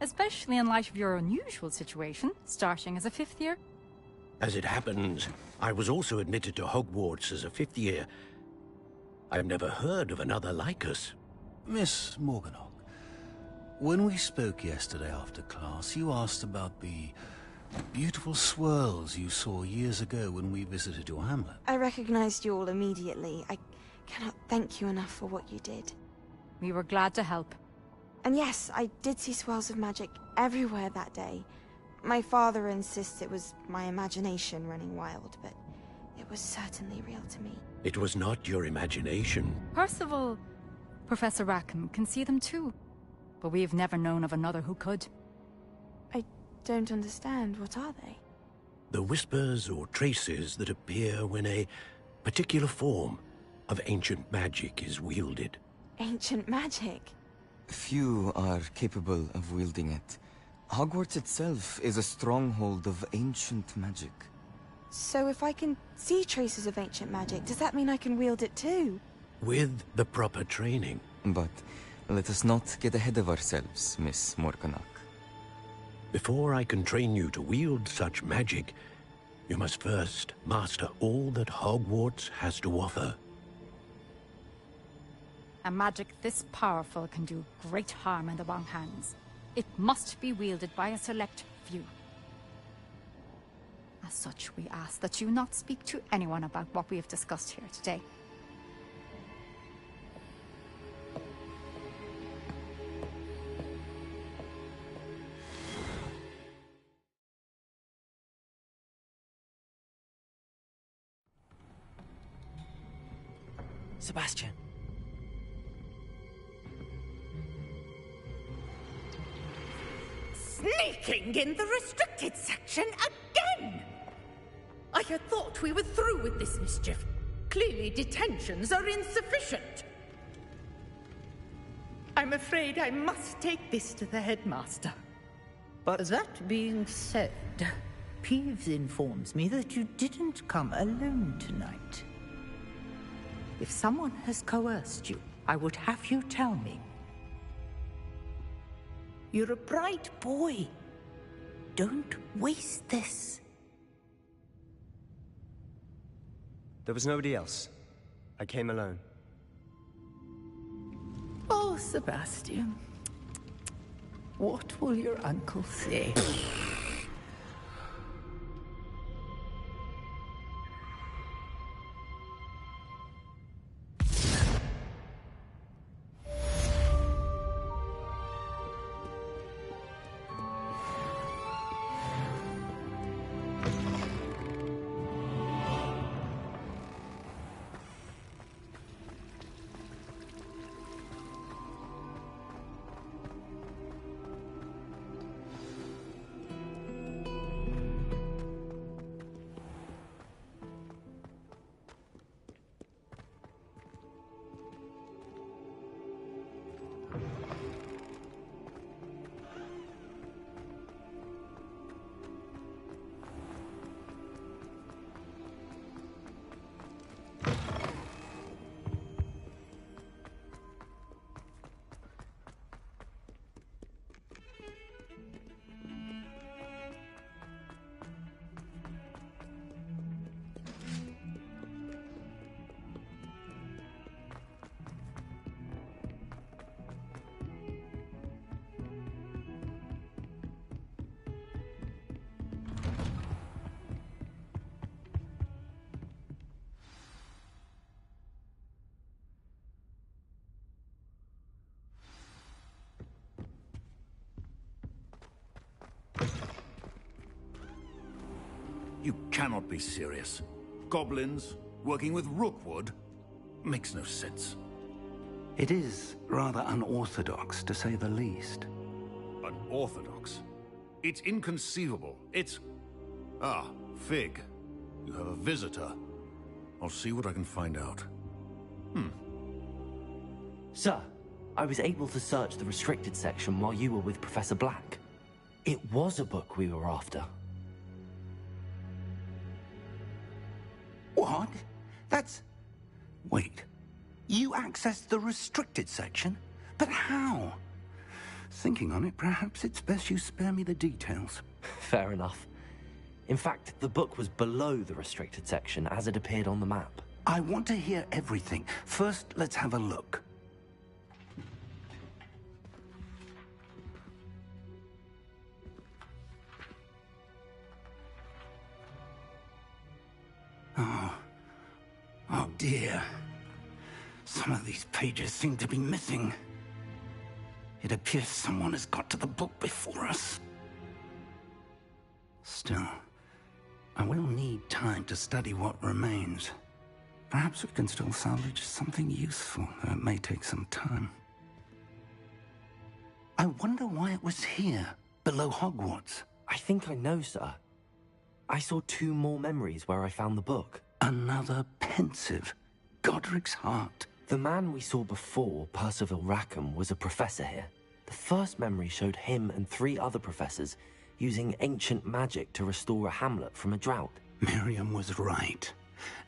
Especially in light of your unusual situation, starting as a 5th year. As it happens, I was also admitted to Hogwarts as a 5th year. I've never heard of another like us. Miss Morganach, when we spoke yesterday after class, you asked about the beautiful swirls you saw years ago when we visited your hamlet. I recognized you all immediately. I cannot thank you enough for what you did. We were glad to help. And yes, I did see swirls of magic everywhere that day. My father insists it was my imagination running wild, but it was certainly real to me. It was not your imagination. Percival, Professor Rackham can see them too. But we have never known of another who could. I don't understand. What are they? The whispers or traces that appear when a particular form of ancient magic is wielded. Ancient magic? Few are capable of wielding it. Hogwarts itself is a stronghold of ancient magic. So if I can see traces of ancient magic, does that mean I can wield it too? With the proper training. But let us not get ahead of ourselves, Miss Morganach. Before I can train you to wield such magic, you must first master all that Hogwarts has to offer. A magic this powerful can do great harm in the wrong hands. It must be wielded by a select few. As such, we ask that you not speak to anyone about what we have discussed here today. Sebastian. Sneaking in the restricted section again! I had thought we were through with this mischief. Clearly detentions are insufficient. I'm afraid I must take this to the headmaster. But that being said, Peeves informs me that you didn't come alone tonight. If someone has coerced you, I would have you tell me. You're a bright boy. Don't waste this. There was nobody else. I came alone. Oh, Sebastian. What will your uncle say? You cannot be serious. Goblins working with Rookwood makes no sense. It is rather unorthodox, to say the least. Unorthodox? It's inconceivable. It's... Ah, Fig. You have a visitor. I'll see what I can find out. Sir, I was able to search the restricted section while you were with Professor Black. It was a book we were after. What? That's... Wait. You accessed the restricted section? But how? Thinking on it, perhaps it's best you spare me the details. Fair enough. In fact, the book was below the restricted section as it appeared on the map. I want to hear everything. First, let's have a look. Oh dear. Some of these pages seem to be missing. It appears someone has got to the book before us. Still, I will need time to study what remains. Perhaps we can still salvage something useful, though it may take some time. I wonder why it was here, below Hogwarts. I think I know, sir. I saw 2 more memories where I found the book. Another pensive. Godric's heart. The man we saw before, Percival Rackham, was a professor here. The first memory showed him and 3 other professors using ancient magic to restore a hamlet from a drought. Miriam was right.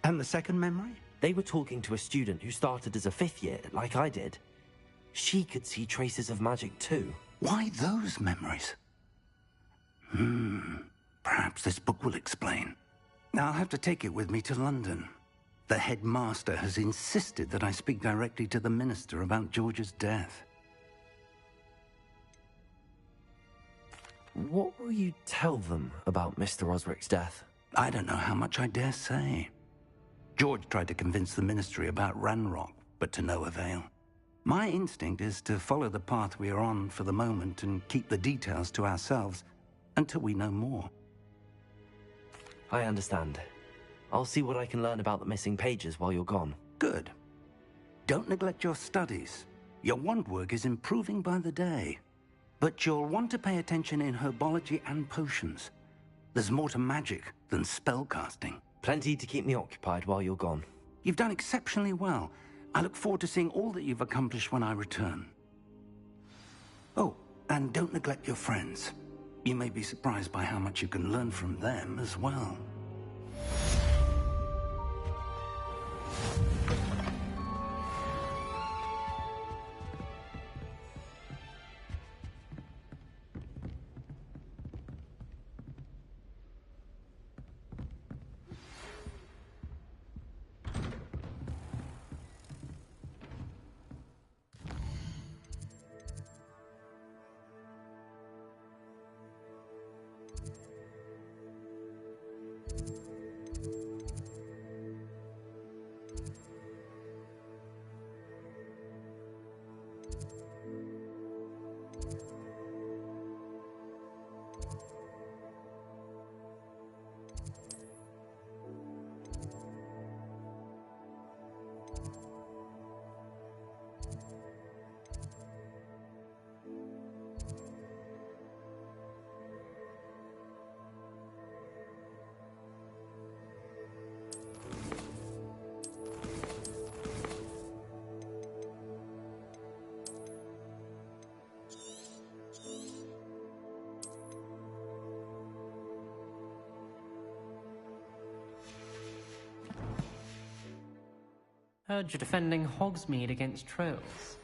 And the second memory? They were talking to a student who started as a 5th year, like I did. She could see traces of magic too. Why those memories? Perhaps this book will explain. I'll have to take it with me to London. The headmaster has insisted that I speak directly to the minister about George's death. What will you tell them about Mr. Osric's death? I don't know how much I dare say. George tried to convince the ministry about Ranrock, but to no avail. My instinct is to follow the path we are on for the moment and keep the details to ourselves until we know more. I understand. I'll see what I can learn about the missing pages while you're gone. Good. Don't neglect your studies. Your wand work is improving by the day. But you'll want to pay attention in herbology and potions. There's more to magic than spellcasting. Plenty to keep me occupied while you're gone. You've done exceptionally well. I look forward to seeing all that you've accomplished when I return. Oh, and don't neglect your friends. You may be surprised by how much you can learn from them as well. Heard you're defending Hogsmeade against trolls.